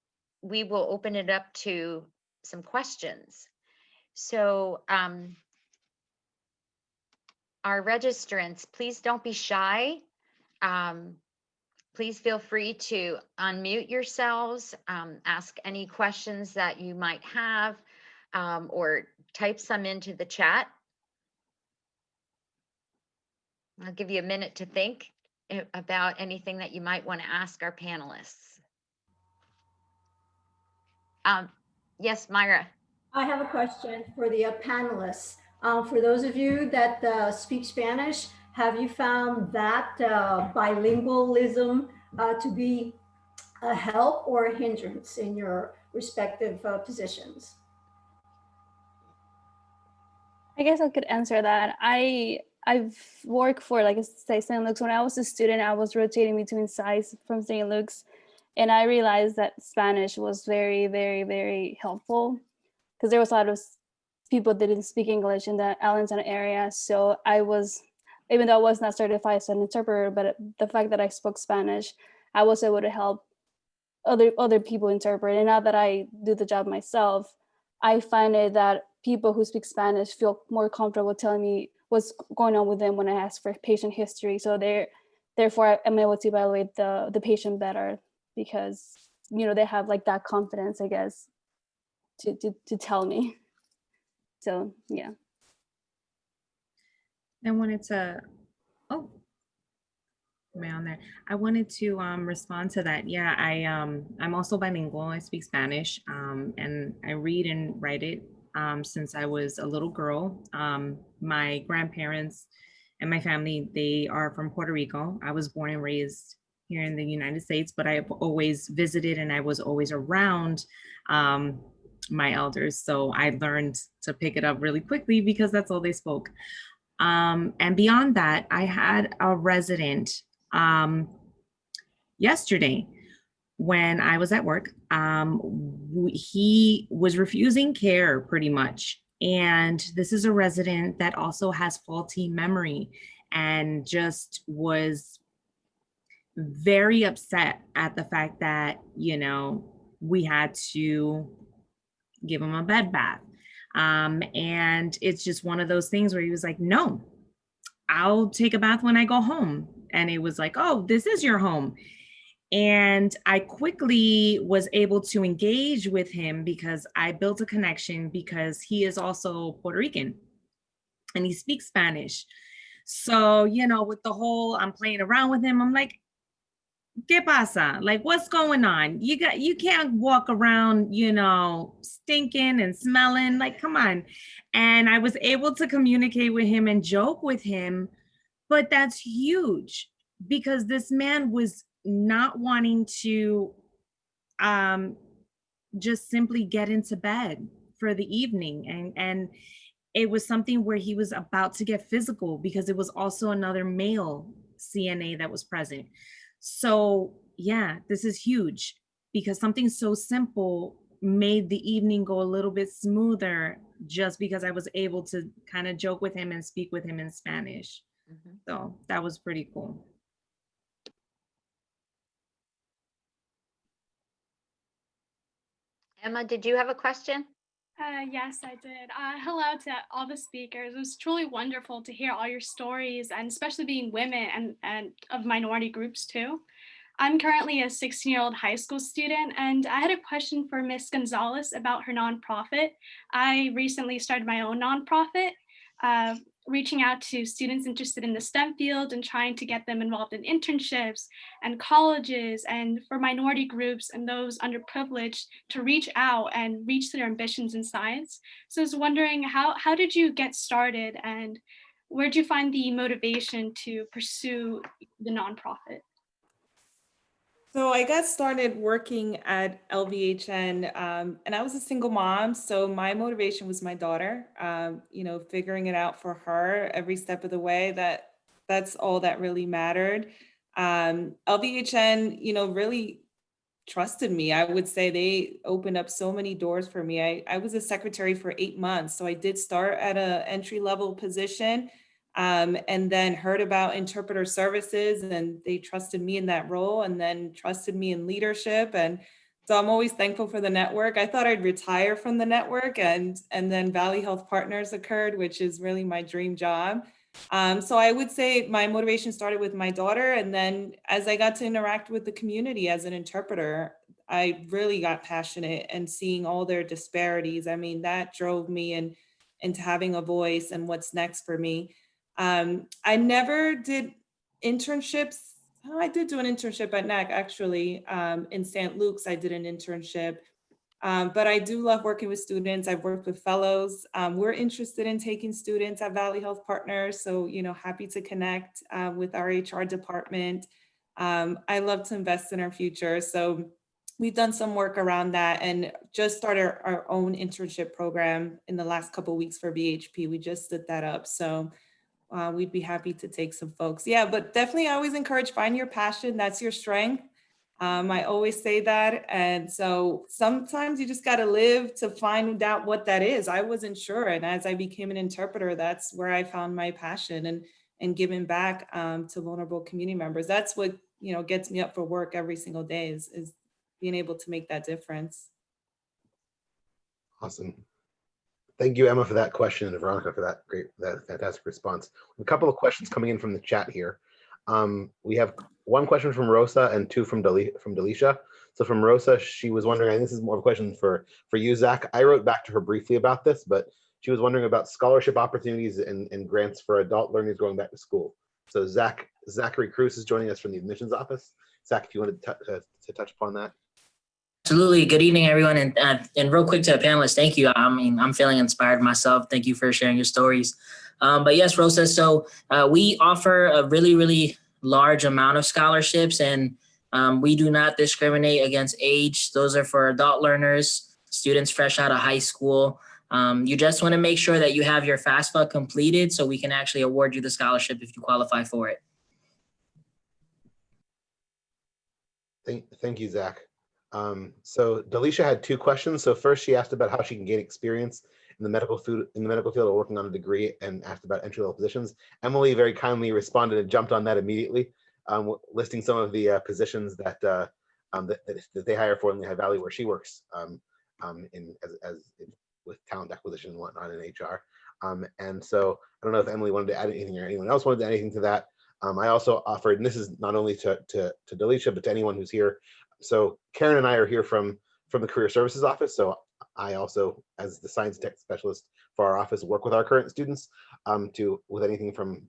we will open it up to some questions. So our registrants, please don't be shy. Please feel free to unmute yourselves, ask any questions that you might have, or type some into the chat. I'll give you a minute to think about anything that you might want to ask our panelists. Yes, Myra. I have a question for the panelists. For those of you that speak Spanish, have you found that bilingualism to be a help or a hindrance in your respective positions? I guess I could answer that. I've worked for, like, say, St. Luke's. When I was a student, I was rotating between sites from St. Luke's, and I realized that Spanish was very, very, very helpful because there was a lot of people that didn't speak English in the Allentown area. So I was, even though I was not certified as an interpreter, but the fact that I spoke Spanish, I was able to help other people interpret. And now that I do the job myself, I find it that people who speak Spanish feel more comfortable telling me what's going on with them when I ask for patient history. So therefore I'm able to evaluate the patient better because, they have like that confidence, I guess, to tell me. So, yeah. I wanted to, am I on there? I wanted to respond to that. Yeah, I'm also bilingual. I speak Spanish, and I read and write it since I was a little girl. My grandparents and my family, they are from Puerto Rico. I was born and raised here in the United States, but I have always visited and I was always around my elders. So I learned to pick it up really quickly because that's all they spoke. And beyond that, I had a resident yesterday when I was at work. He was refusing care pretty much. And this is a resident that also has faulty memory and just was very upset at the fact that, we had to give him a bed bath. And it's just one of those things where he was like, no, I'll take a bath when I go home. And it was like, oh, this is your home. And I quickly was able to engage with him because I built a connection because he is also Puerto Rican and he speaks Spanish. So, with the whole, I'm playing around with him. I'm like, ¿Qué pasa? Like, what's going on? You can't walk around, stinking and smelling. Like, come on. And I was able to communicate with him and joke with him, but that's huge because this man was not wanting to um just simply get into bed for the evening, and it was something where he was about to get physical because it was also another male CNA that was present. So yeah, this is huge because something so simple made the evening go a little bit smoother just because I was able to kind of joke with him and speak with him in Spanish. Mhm. So that was pretty cool. Emma, did you have a question? Yes, I did. Hello to all the speakers. It was truly wonderful to hear all your stories, and especially being women and of minority groups too. I'm currently a 16-year-old high school student, and I had a question for Miss Gonzalez about her nonprofit. I recently started my own nonprofit, uh, reaching out to students interested in the STEM field and trying to get them involved in internships and colleges, and for minority groups and those underprivileged to reach out and reach their ambitions in science. So I was wondering, how did you get started, and where did you find the motivation to pursue the nonprofit? So I got started working at LVHN, and I was a single mom. So my motivation was my daughter, figuring it out for her every step of the way. That's all that really mattered. LVHN, really trusted me. I would say they opened up so many doors for me. I was a secretary for 8 months. So I did start at an entry level position, and then heard about interpreter services, and they trusted me in that role and then trusted me in leadership. And so I'm always thankful for the network. I thought I'd retire from the network, and then Valley Health Partners occurred, which is really my dream job. So I would say my motivation started with my daughter. And then as I got to interact with the community as an interpreter, I really got passionate and seeing all their disparities. I mean, that drove me into having a voice and what's next for me. I never did internships. Oh, I did do an internship at NAC actually. In St. Luke's, I did an internship. But I do love working with students. I've worked with fellows. We're interested in taking students at Valley Health Partners. So, happy to connect with our HR department. I love to invest in our future. So we've done some work around that and just started our own internship program in the last couple of weeks for VHP. We just stood that up. So we'd be happy to take some folks. Yeah, but definitely I always encourage, find your passion. That's your strength. I always say that. And so sometimes you just got to live to find out what that is. I wasn't sure. And as I became an interpreter, that's where I found my passion and giving back to vulnerable community members. That's what, gets me up for work every single day is being able to make that difference. Awesome. Thank you, Emma, for that question, and Veronica for that fantastic response. A couple of questions coming in from the chat here. We have one question from Rosa and two from Delisha. So from Rosa, she was wondering, and this is more of a question for you, Zach. I wrote back to her briefly about this, but she was wondering about scholarship opportunities and grants for adult learners going back to school. So Zachary Cruz is joining us from the admissions office. Zach, if you wanted to touch upon that. Absolutely. Good evening, everyone. And real quick to the panelists, thank you. I mean, I'm feeling inspired myself. Thank you for sharing your stories. But yes, Rosa, so we offer a really, really large amount of scholarships, and we do not discriminate against age. Those are for adult learners, students fresh out of high school. You just want to make sure that you have your FAFSA completed so we can actually award you the scholarship if you qualify for it. Thank you, Zach. So Delisha had two questions. So first, she asked about how she can gain experience in the medical field or working on a degree, and asked about entry-level positions. Emily very kindly responded and jumped on that immediately, listing some of the positions that they hire for in the Lehigh Valley where she works with talent acquisition and whatnot in HR. And so I don't know if Emily wanted to add anything or anyone else wanted to add anything to that. I also offered, and this is not only to Delisha, but to anyone who's here. So Karen and I are here from the Career Services Office. So I also, as the science tech specialist for our office, work with our current students with anything from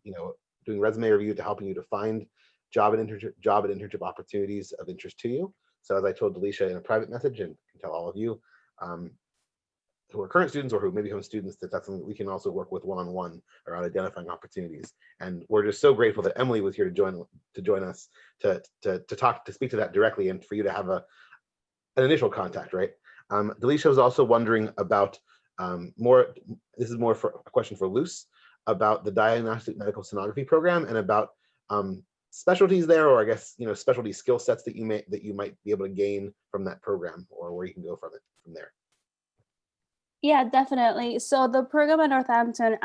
doing resume review to helping you to find job and internship opportunities of interest to you. So as I told Delisha in a private message, and can tell all of you who are current students or who may become students, that that's something that we can also work with one-on-one around identifying opportunities. And we're just so grateful that Emily was here to join us to speak to that directly, and for you to have an initial contact, right? Delisha was also wondering about this is more for a question for Luce, about the diagnostic medical sonography program and about specialties there, or I guess, specialty skill sets that you might be able to gain from that program, or where you can go from there. Yeah, definitely. So the program at Northampton,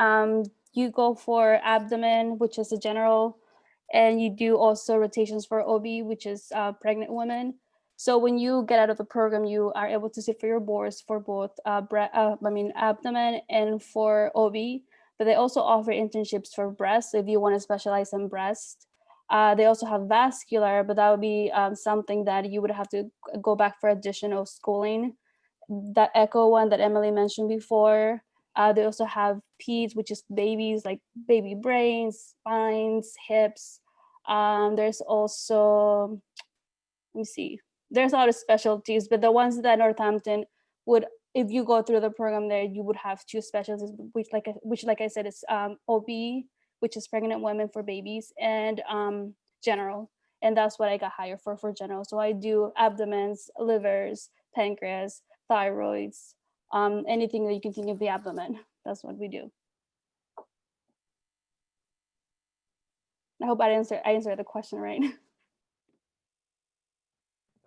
you go for abdomen, which is a general, and you do also rotations for OB, which is pregnant women. So when you get out of the program, you are able to sit for your boards for both abdomen and for OB. But they also offer internships for breast, so if you want to specialize in breast. They also have vascular, but that would be something that you would have to go back for additional schooling. That echo one that Emily mentioned before. They also have peds, which is babies, like baby brains, spines, hips. There's also, let me see, there's a lot of specialties, but the ones that Northampton would, if you go through the program there, you would have 2 specialties, which like I said, is OB, which is pregnant women for babies, and general. And that's what I got hired for general. So I do abdomens, livers, pancreas, thyroids, anything that you can think of the abdomen. That's what we do. I hope I answered the question right.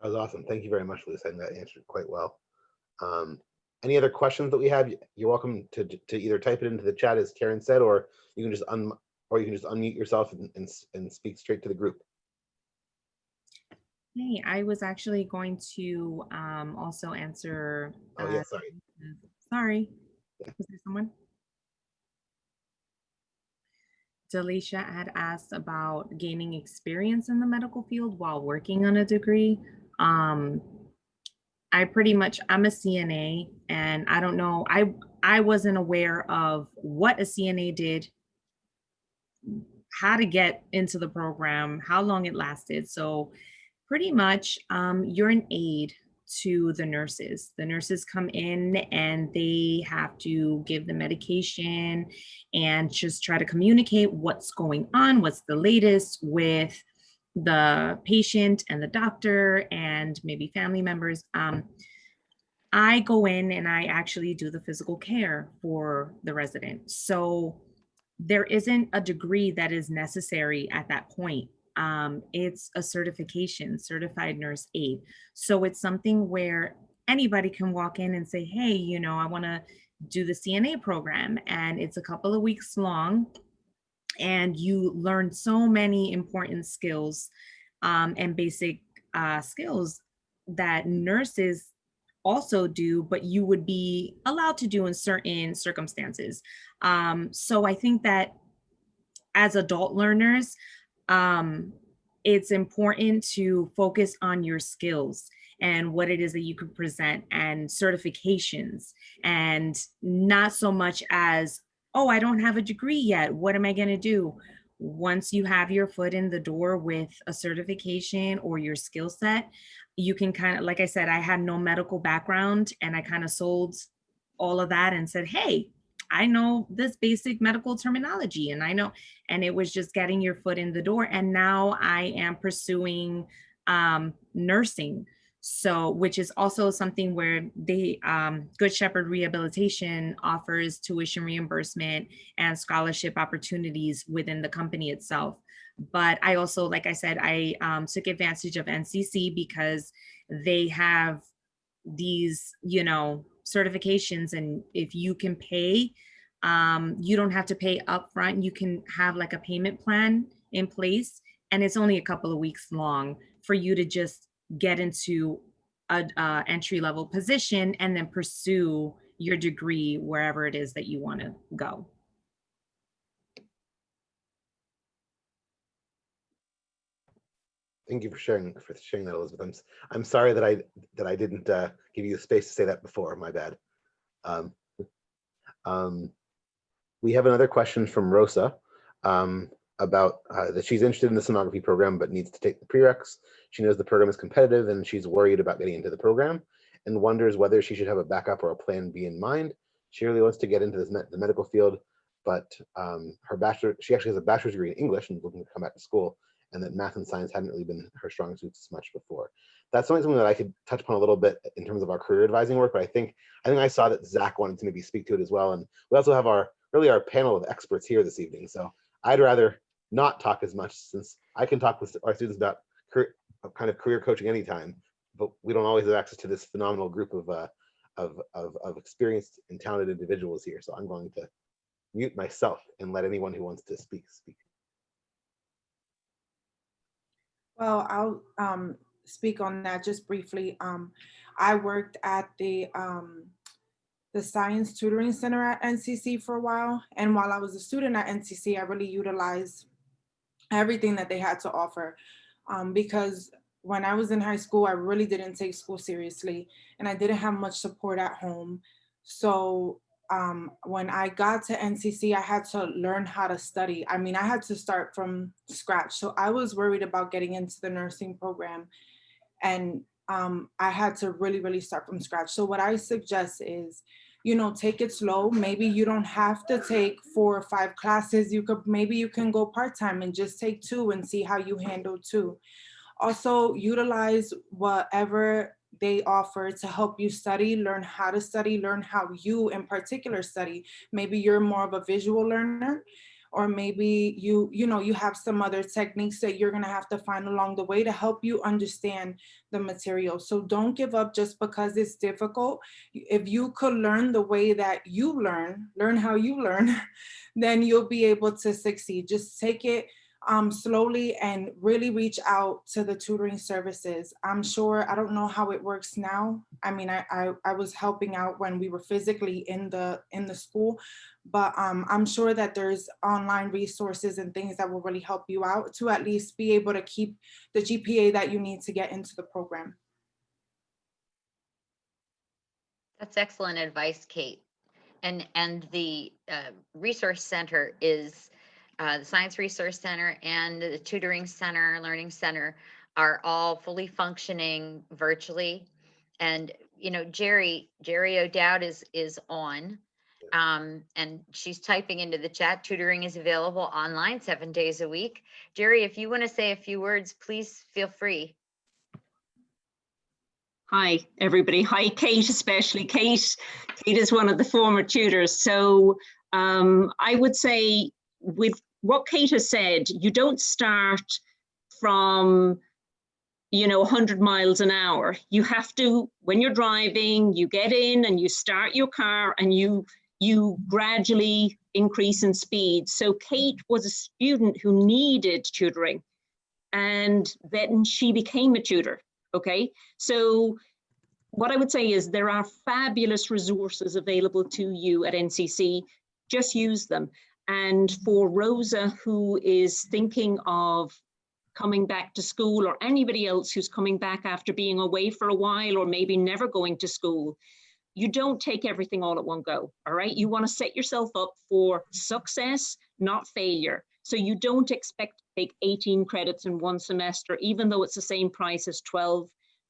That was awesome. Thank you very much, Luce. I think that answered quite well. Any other questions that we have? You're welcome to either type it into the chat, as Karen said, or you can just unmute yourself and speak straight to the group. Hey, I was actually going to also answer. Oh yeah, sorry. Sorry. Was there someone? Delisha had asked about gaining experience in the medical field while working on a degree. I'm a CNA, and I don't know, I wasn't aware of what a CNA did, how to get into the program, how long it lasted. So pretty much you're an aide to the nurses. The nurses come in and they have to give the medication and just try to communicate what's going on, what's the latest with the patient and the doctor and maybe family members. I go in and I actually do the physical care for the resident. So there isn't a degree that is necessary at that point. It's a certification, certified nurse aide. So it's something where anybody can walk in and say, hey, I want to do the CNA program, and it's a couple of weeks long, and you learn so many important skills and basic skills that nurses also do, but you would be allowed to do in certain circumstances. So I think that as adult learners, it's important to focus on your skills and what it is that you can present and certifications, and not so much as, oh, I don't have a degree yet, what am I going to do? Once you have your foot in the door with a certification or your skill set, you can kind of, like I said, I had no medical background, and I kind of sold all of that and said, hey, I know this basic medical terminology, and I know, and it was just getting your foot in the door. And now I am pursuing nursing. So, which is also something where they, Good Shepherd Rehabilitation offers tuition reimbursement and scholarship opportunities within the company itself. But I also, like I said, I took advantage of NCC because they have these, certifications, and if you can pay, you don't have to pay upfront. You can have like a payment plan in place, and it's only a couple of weeks long for you to just get into a entry-level position and then pursue your degree wherever it is that you want to go. Thank you for sharing that, Elizabeth. I'm sorry that I didn't give you the space to say that before. My bad. We have another question from Rosa about that she's interested in the sonography program, but needs to take the prereqs. She knows the program is competitive and she's worried about getting into the program and wonders whether she should have a backup or a plan B in mind. She really wants to get into the medical field, but she actually has a bachelor's degree in English and is looking to come back to school, and that math and science hadn't really been her strong suits as much before. That's something that I could touch upon a little bit in terms of our career advising work, but I think I saw that Zach wanted to maybe speak to it as well. And we also have our panel of experts here this evening. So I'd rather not talk as much, since I can talk with our students about kind of career coaching anytime, but we don't always have access to this phenomenal group of experienced and talented individuals here. So I'm going to mute myself and let anyone who wants to speak. Well, I'll speak on that just briefly. I worked at the Science Tutoring Center at NCC for a while. And while I was a student at NCC, I really utilized everything that they had to offer, because when I was in high school, I really didn't take school seriously and I didn't have much support at home. So when I got to NCC, I had to learn how to study. I mean, I had to start from scratch. So I was worried about getting into the nursing program, and I had to really start from scratch. So what I suggest is, take it slow. Maybe you don't have to take 4 or 5 classes. Maybe you can go part-time and just take 2 and see how you handle 2. Also utilize whatever they offer to help you study, learn how to study, learn how you in particular study. Maybe you're more of a visual learner, or maybe you have some other techniques that you're gonna have to find along the way to help you understand the material. So don't give up just because it's difficult. If you could learn the way that you learn how you learn, then you'll be able to succeed. Just take it slowly and really reach out to the tutoring services. I'm sure, I don't know how it works now. I mean, I was helping out when we were physically in the school, but I'm sure that there's online resources and things that will really help you out to at least be able to keep the GPA that you need to get into the program. That's excellent advice, Kate. And the resource center is the Science Resource Center and the Tutoring Center, Learning Center are all fully functioning virtually. And Jerry O'Dowd is on, and she's typing into the chat. Tutoring is available online 7 days a week. Jerry, if you want to say a few words, please feel free. Hi, everybody. Hi, Kate, especially. Kate is one of the former tutors. So I would say, with what Kate has said, you don't start from 100 miles an hour. You have to, when you're driving, you get in and you start your car and you gradually increase in speed. So Kate was a student who needed tutoring, and then she became a tutor. Okay, so what I would say is there are fabulous resources available to you at NCC. Just use them. And for Rosa, who is thinking of coming back to school, or anybody else who's coming back after being away for a while, or maybe never going to school, you don't take everything all at one go, all right? You want to set yourself up for success, not failure. So you don't expect to take 18 credits in one semester, even though it's the same price as 12.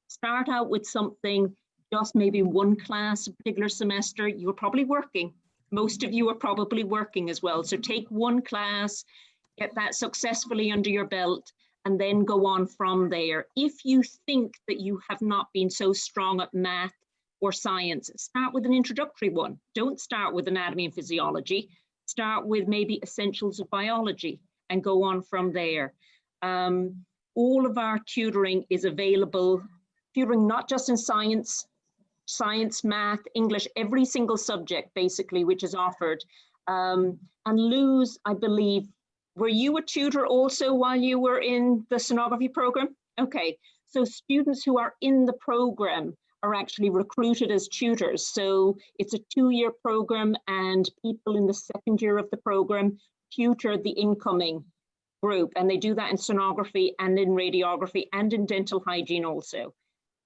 Start out with something, just maybe one class a particular semester. You're probably working. Most of you are probably working as well. So take one class, get that successfully under your belt, and then go on from there. If you think that you have not been so strong at math or science, start with an introductory one. Don't start with anatomy and physiology. Start with maybe essentials of biology and go on from there. All of our tutoring is available, tutoring not just in science, math, English, every single subject basically, which is offered. And Luz, I believe, were you a tutor also while you were in the sonography program? Okay, so students who are in the program are actually recruited as tutors. So it's a 2-year program, and people in the 2nd year of the program tutor the incoming group. And they do that in sonography and in radiography and in dental hygiene also.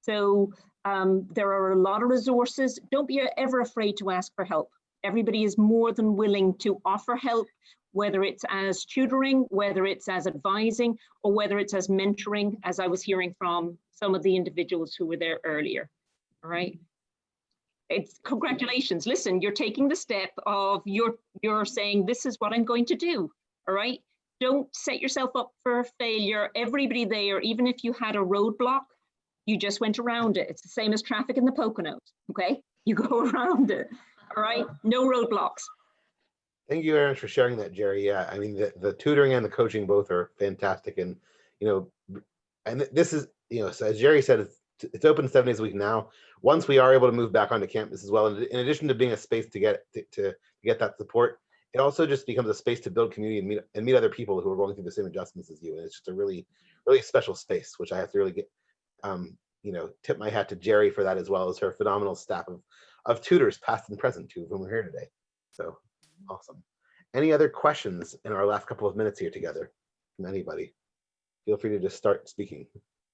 So there are a lot of resources. Don't be ever afraid to ask for help. Everybody is more than willing to offer help whether it's as tutoring, whether it's as advising, or whether it's as mentoring, as I was hearing from some of the individuals who were there earlier. All right. It's congratulations. Listen, you're taking the step of you're saying, this is what I'm going to do. All right. Don't set yourself up for failure. Everybody there, even if you had a roadblock, you just went around it. It's the same as traffic in the Poconos. Okay. You go around it. All right. No roadblocks. Thank you very much for sharing that, Jerry. Yeah, I mean, the tutoring and the coaching both are fantastic. And, and this is, so as Jerry said, it's open 7 days a week now. Once we are able to move back onto campus as well, in addition to being a space to get that support, it also just becomes a space to build community and meet other people who are going through the same adjustments as you. And it's just a really, really special space, which I have to really get, tip my hat to Jerry for that, as well as her phenomenal staff of tutors, past and present, two of whom are here today. So awesome. Any other questions in our last couple of minutes here together from anybody? Feel free to just start speaking.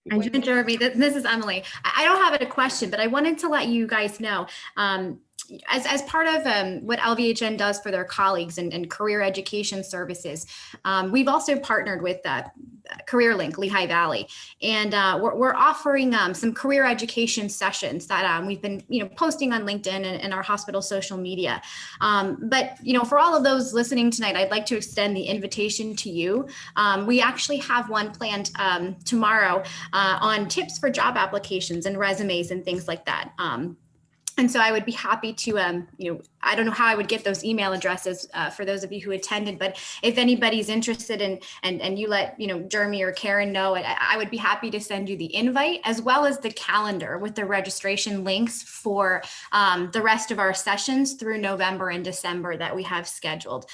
Jeremy, this is Emily. I don't have a question, but I wanted to let you guys know, as part of what LVHN does for their colleagues and career education services, we've also partnered with CareerLink Lehigh Valley, and we're offering some career education sessions that we've been posting on LinkedIn and our hospital social media. But for all of those listening tonight, I'd like to extend the invitation to you. We actually have one planned tomorrow on tips for job applications and resumes and things like that. And so I would be happy to, I don't know how I would get those email addresses for those of you who attended, but if anybody's interested in, and you let, Jeremy or Karen know, I would be happy to send you the invite as well as the calendar with the registration links for the rest of our sessions through November and December that we have scheduled.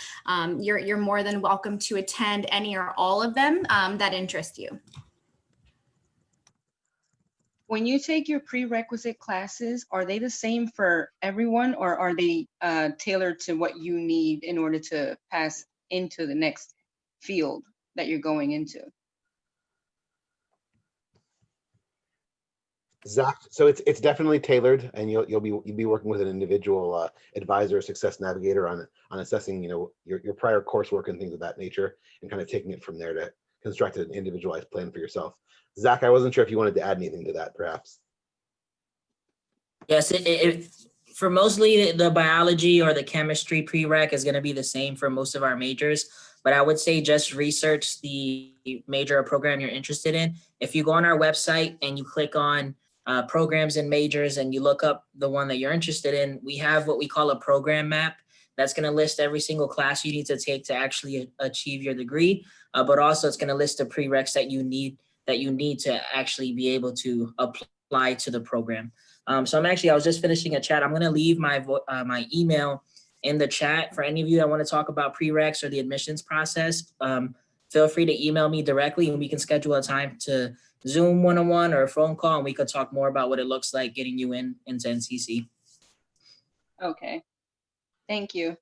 You're more than welcome to attend any or all of them that interest you. When you take your prerequisite classes, are they the same for everyone, or are they tailored to what you need in order to pass into the next field that you're going into? Zach, so it's definitely tailored, and you'll be working with an individual advisor, success navigator on assessing your prior coursework and things of that nature, and kind of taking it from there to construct an individualized plan for yourself. Zach, I wasn't sure if you wanted to add anything to that, perhaps. Yes, for mostly the biology or the chemistry prereq is going to be the same for most of our majors, but I would say just research the major or program you're interested in. If you go on our website and you click on programs and majors and you look up the one that you're interested in, we have what we call a program map that's going to list every single class you need to take to actually achieve your degree, but also it's going to list the prereqs that you need to actually be able to apply to the program. So I was just finishing a chat. I'm going to leave my email in the chat for any of you that want to talk about prereqs or the admissions process. Feel free to email me directly and we can schedule a time to Zoom one-on-one or a phone call, and we could talk more about what it looks like getting you into NCC. Okay, thank you.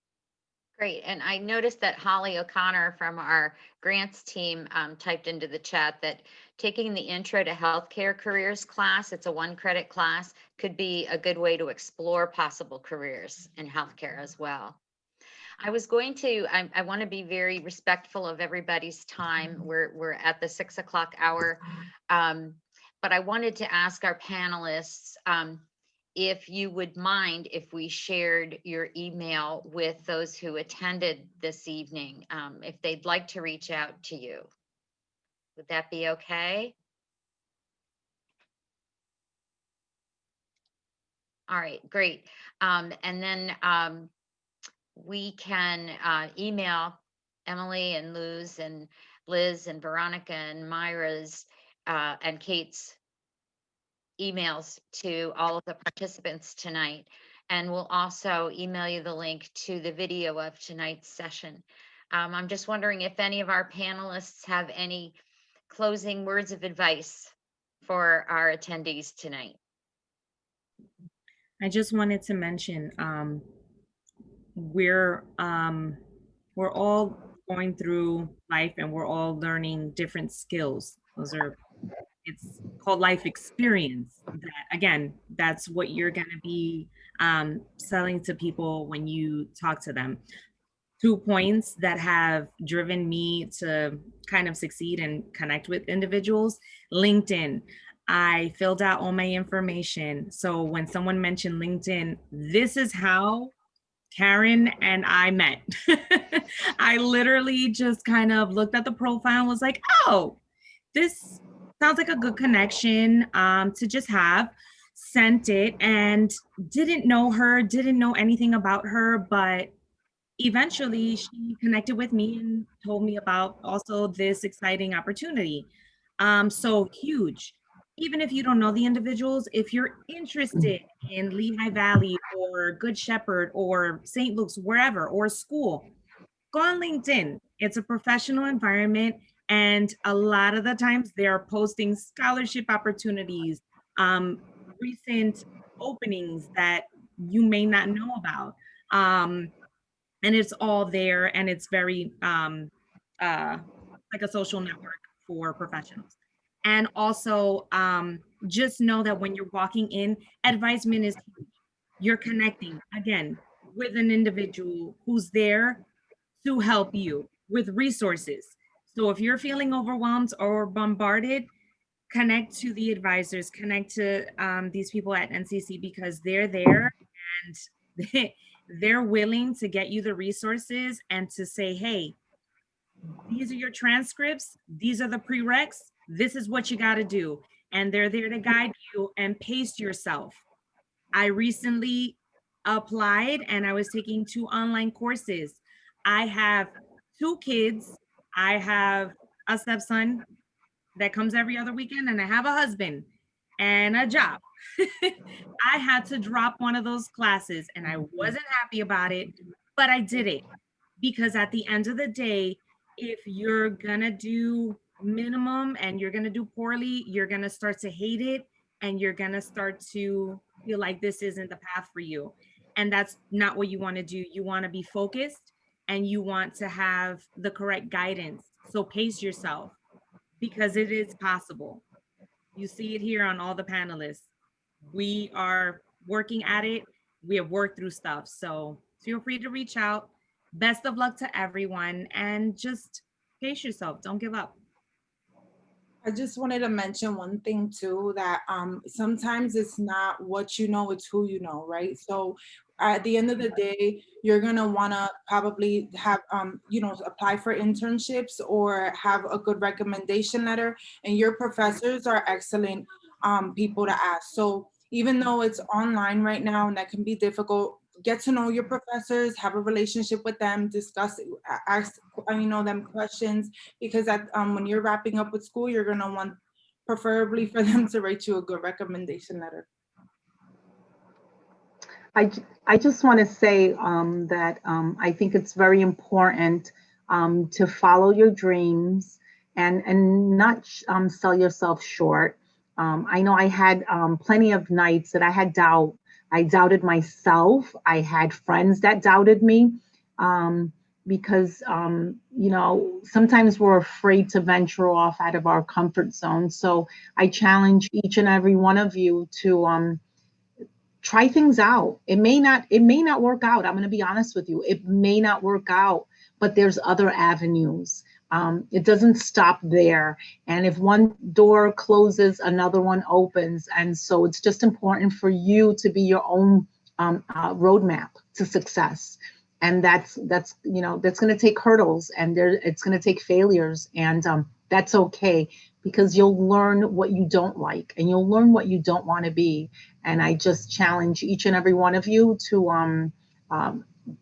Great. And I noticed that Holly O'Connor from our grants team typed into the chat that taking the Intro to Healthcare Careers class, it's a 1-credit class, could be a good way to explore possible careers in healthcare as well. I was going to, I want to be very respectful of everybody's time. We're at the 6 o'clock hour, but I wanted to ask our panelists, if you would mind if we shared your email with those who attended this evening, if they'd like to reach out to you. Would that be okay? All right, great. And then we can email Emily and Luz and Liz and Veronica and Myra's and Kate's emails to all of the participants tonight. And we'll also email you the link to the video of tonight's session. I'm just wondering if any of our panelists have any closing words of advice for our attendees tonight. I just wanted to mention, we're all going through life and we're all learning different skills. It's called life experience. That's what you're going to be selling to people when you talk to them. 2 points that have driven me to kind of succeed and connect with individuals. LinkedIn. I filled out all my information. So when someone mentioned LinkedIn, this is how Karen and I met. I literally just kind of looked at the profile and was like, oh, this sounds like a good connection to just have. Sent it and didn't know her, didn't know anything about her, but eventually she connected with me and told me about also this exciting opportunity. So huge. Even if you don't know the individuals, if you're interested in Lehigh Valley or Good Shepherd or St. Luke's, wherever, or school, go on LinkedIn. It's a professional environment. And a lot of the times they're posting scholarship opportunities, recent openings that you may not know about. And it's all there, and it's very uh, like a social network for professionals. And also, just know that when you're walking in, advisement is huge. You're connecting again with an individual who's there to help you with resources. So if you're feeling overwhelmed or bombarded, connect to the advisors, connect to these people at NCC, because they're there and they're willing to get you the resources and to say, hey, these are your transcripts, these are the prereqs, this is what you got to do. And they're there to guide you and pace yourself. I recently applied and I was taking 2 online courses. I have 2 kids. I have a stepson that comes every other weekend, and I have a husband and a job. I had to drop one of those classes and I wasn't happy about it, but I did it because at the end of the day, if you're gonna do minimum and you're gonna do poorly, you're gonna start to hate it and you're gonna start to feel like this isn't the path for you. And that's not what you want to do. You want to be focused and you want to have the correct guidance. So pace yourself because it is possible. You see it here on all the panelists. We are working at it. We have worked through stuff. So feel free to reach out. Best of luck to everyone and just pace yourself. Don't give up. I just wanted to mention one thing too, that sometimes it's not what you know, it's who you know, right? So at the end of the day, you're gonna wanna probably have apply for internships or have a good recommendation letter, and your professors are excellent people to ask. So even though it's online right now and that can be difficult, get to know your professors, have a relationship with them, discuss, ask them questions, because when you're wrapping up with school, you're gonna want preferably for them to write you a good recommendation letter. I just want to say that I think it's very important to follow your dreams and not sell yourself short. I know I had plenty of nights that I had doubt. I doubted myself. I had friends that doubted me because, sometimes we're afraid to venture off out of our comfort zone. So I challenge each and every one of you to try things out. It may not work out. I'm going to be honest with you. It may not work out, but there's other avenues. It doesn't stop there. And if one door closes, another one opens. And so it's just important for you to be your own roadmap to success. And that's going to take hurdles, and it's going to take failures, and that's okay, because you'll learn what you don't like and you'll learn what you don't want to be. And I just challenge each and every one of you to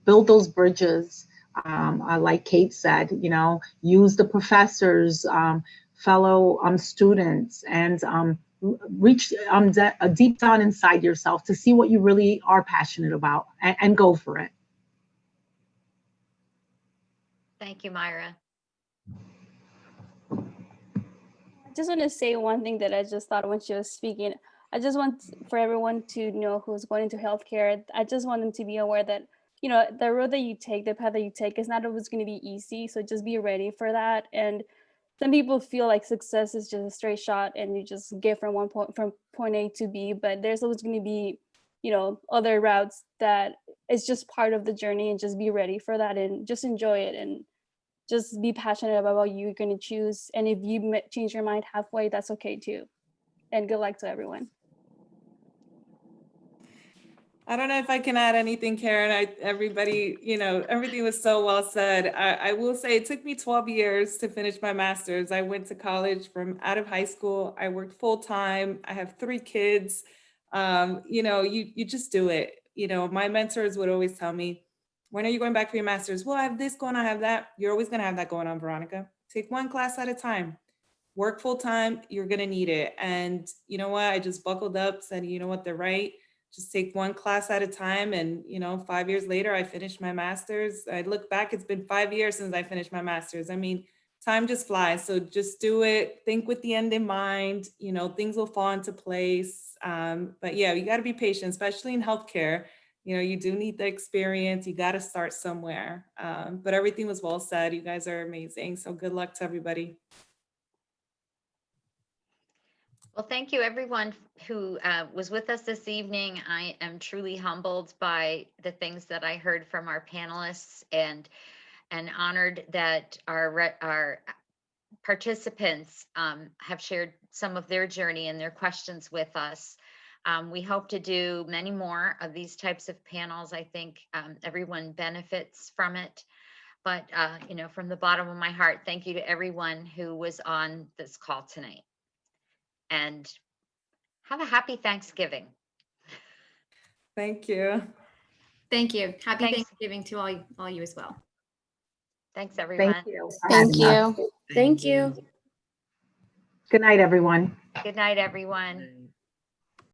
build those bridges. Like Kate said, use the professors, fellow students, and reach deep down inside yourself to see what you really are passionate about, and go for it. Thank you, Myra. I just want to say one thing that I just thought when she was speaking. I just want for everyone to know who's going into healthcare. I just want them to be aware that, the road that you take, the path that you take is not always going to be easy. So just be ready for that. And some people feel like success is just a straight shot and you just get from point A to B, but there's always going to be other routes, that it's just part of the journey, and just be ready for that and just enjoy it and just be passionate about what you're going to choose. And if you change your mind halfway, that's okay too. And good luck to everyone. I don't know if I can add anything, Karen. Everybody, everything was so well said. I will say it took me 12 years to finish my master's. I went to college from out of high school. I worked full time. I have 3 kids. You just do it. My mentors would always tell me, when are you going back for your master's? Well, I have this going on, I have that. You're always going to have that going on, Veronica. Take one class at a time. Work full time. You're going to need it. And you know what? I just buckled up, said, you know what, they're right. Just take one class at a time. And, 5 years later, I finished my master's. I look back, it's been 5 years since I finished my master's. I mean, time just flies. So just do it. Think with the end in mind. Things will fall into place. But yeah, you got to be patient, especially in healthcare. You do need the experience. You got to start somewhere. But everything was well said. You guys are amazing. So good luck to everybody. Well, thank you everyone who was with us this evening. I am truly humbled by the things that I heard from our panelists, and honored that our participants have shared some of their journey and their questions with us. We hope to do many more of these types of panels. I think everyone benefits from it. But, from the bottom of my heart, thank you to everyone who was on this call tonight. And have a happy Thanksgiving. Thank you. Thank you. Happy Thanks. Thanksgiving to all you as well. Thanks, everyone. Thank you. Thank you. Thank you. Good night, everyone. Good night, everyone.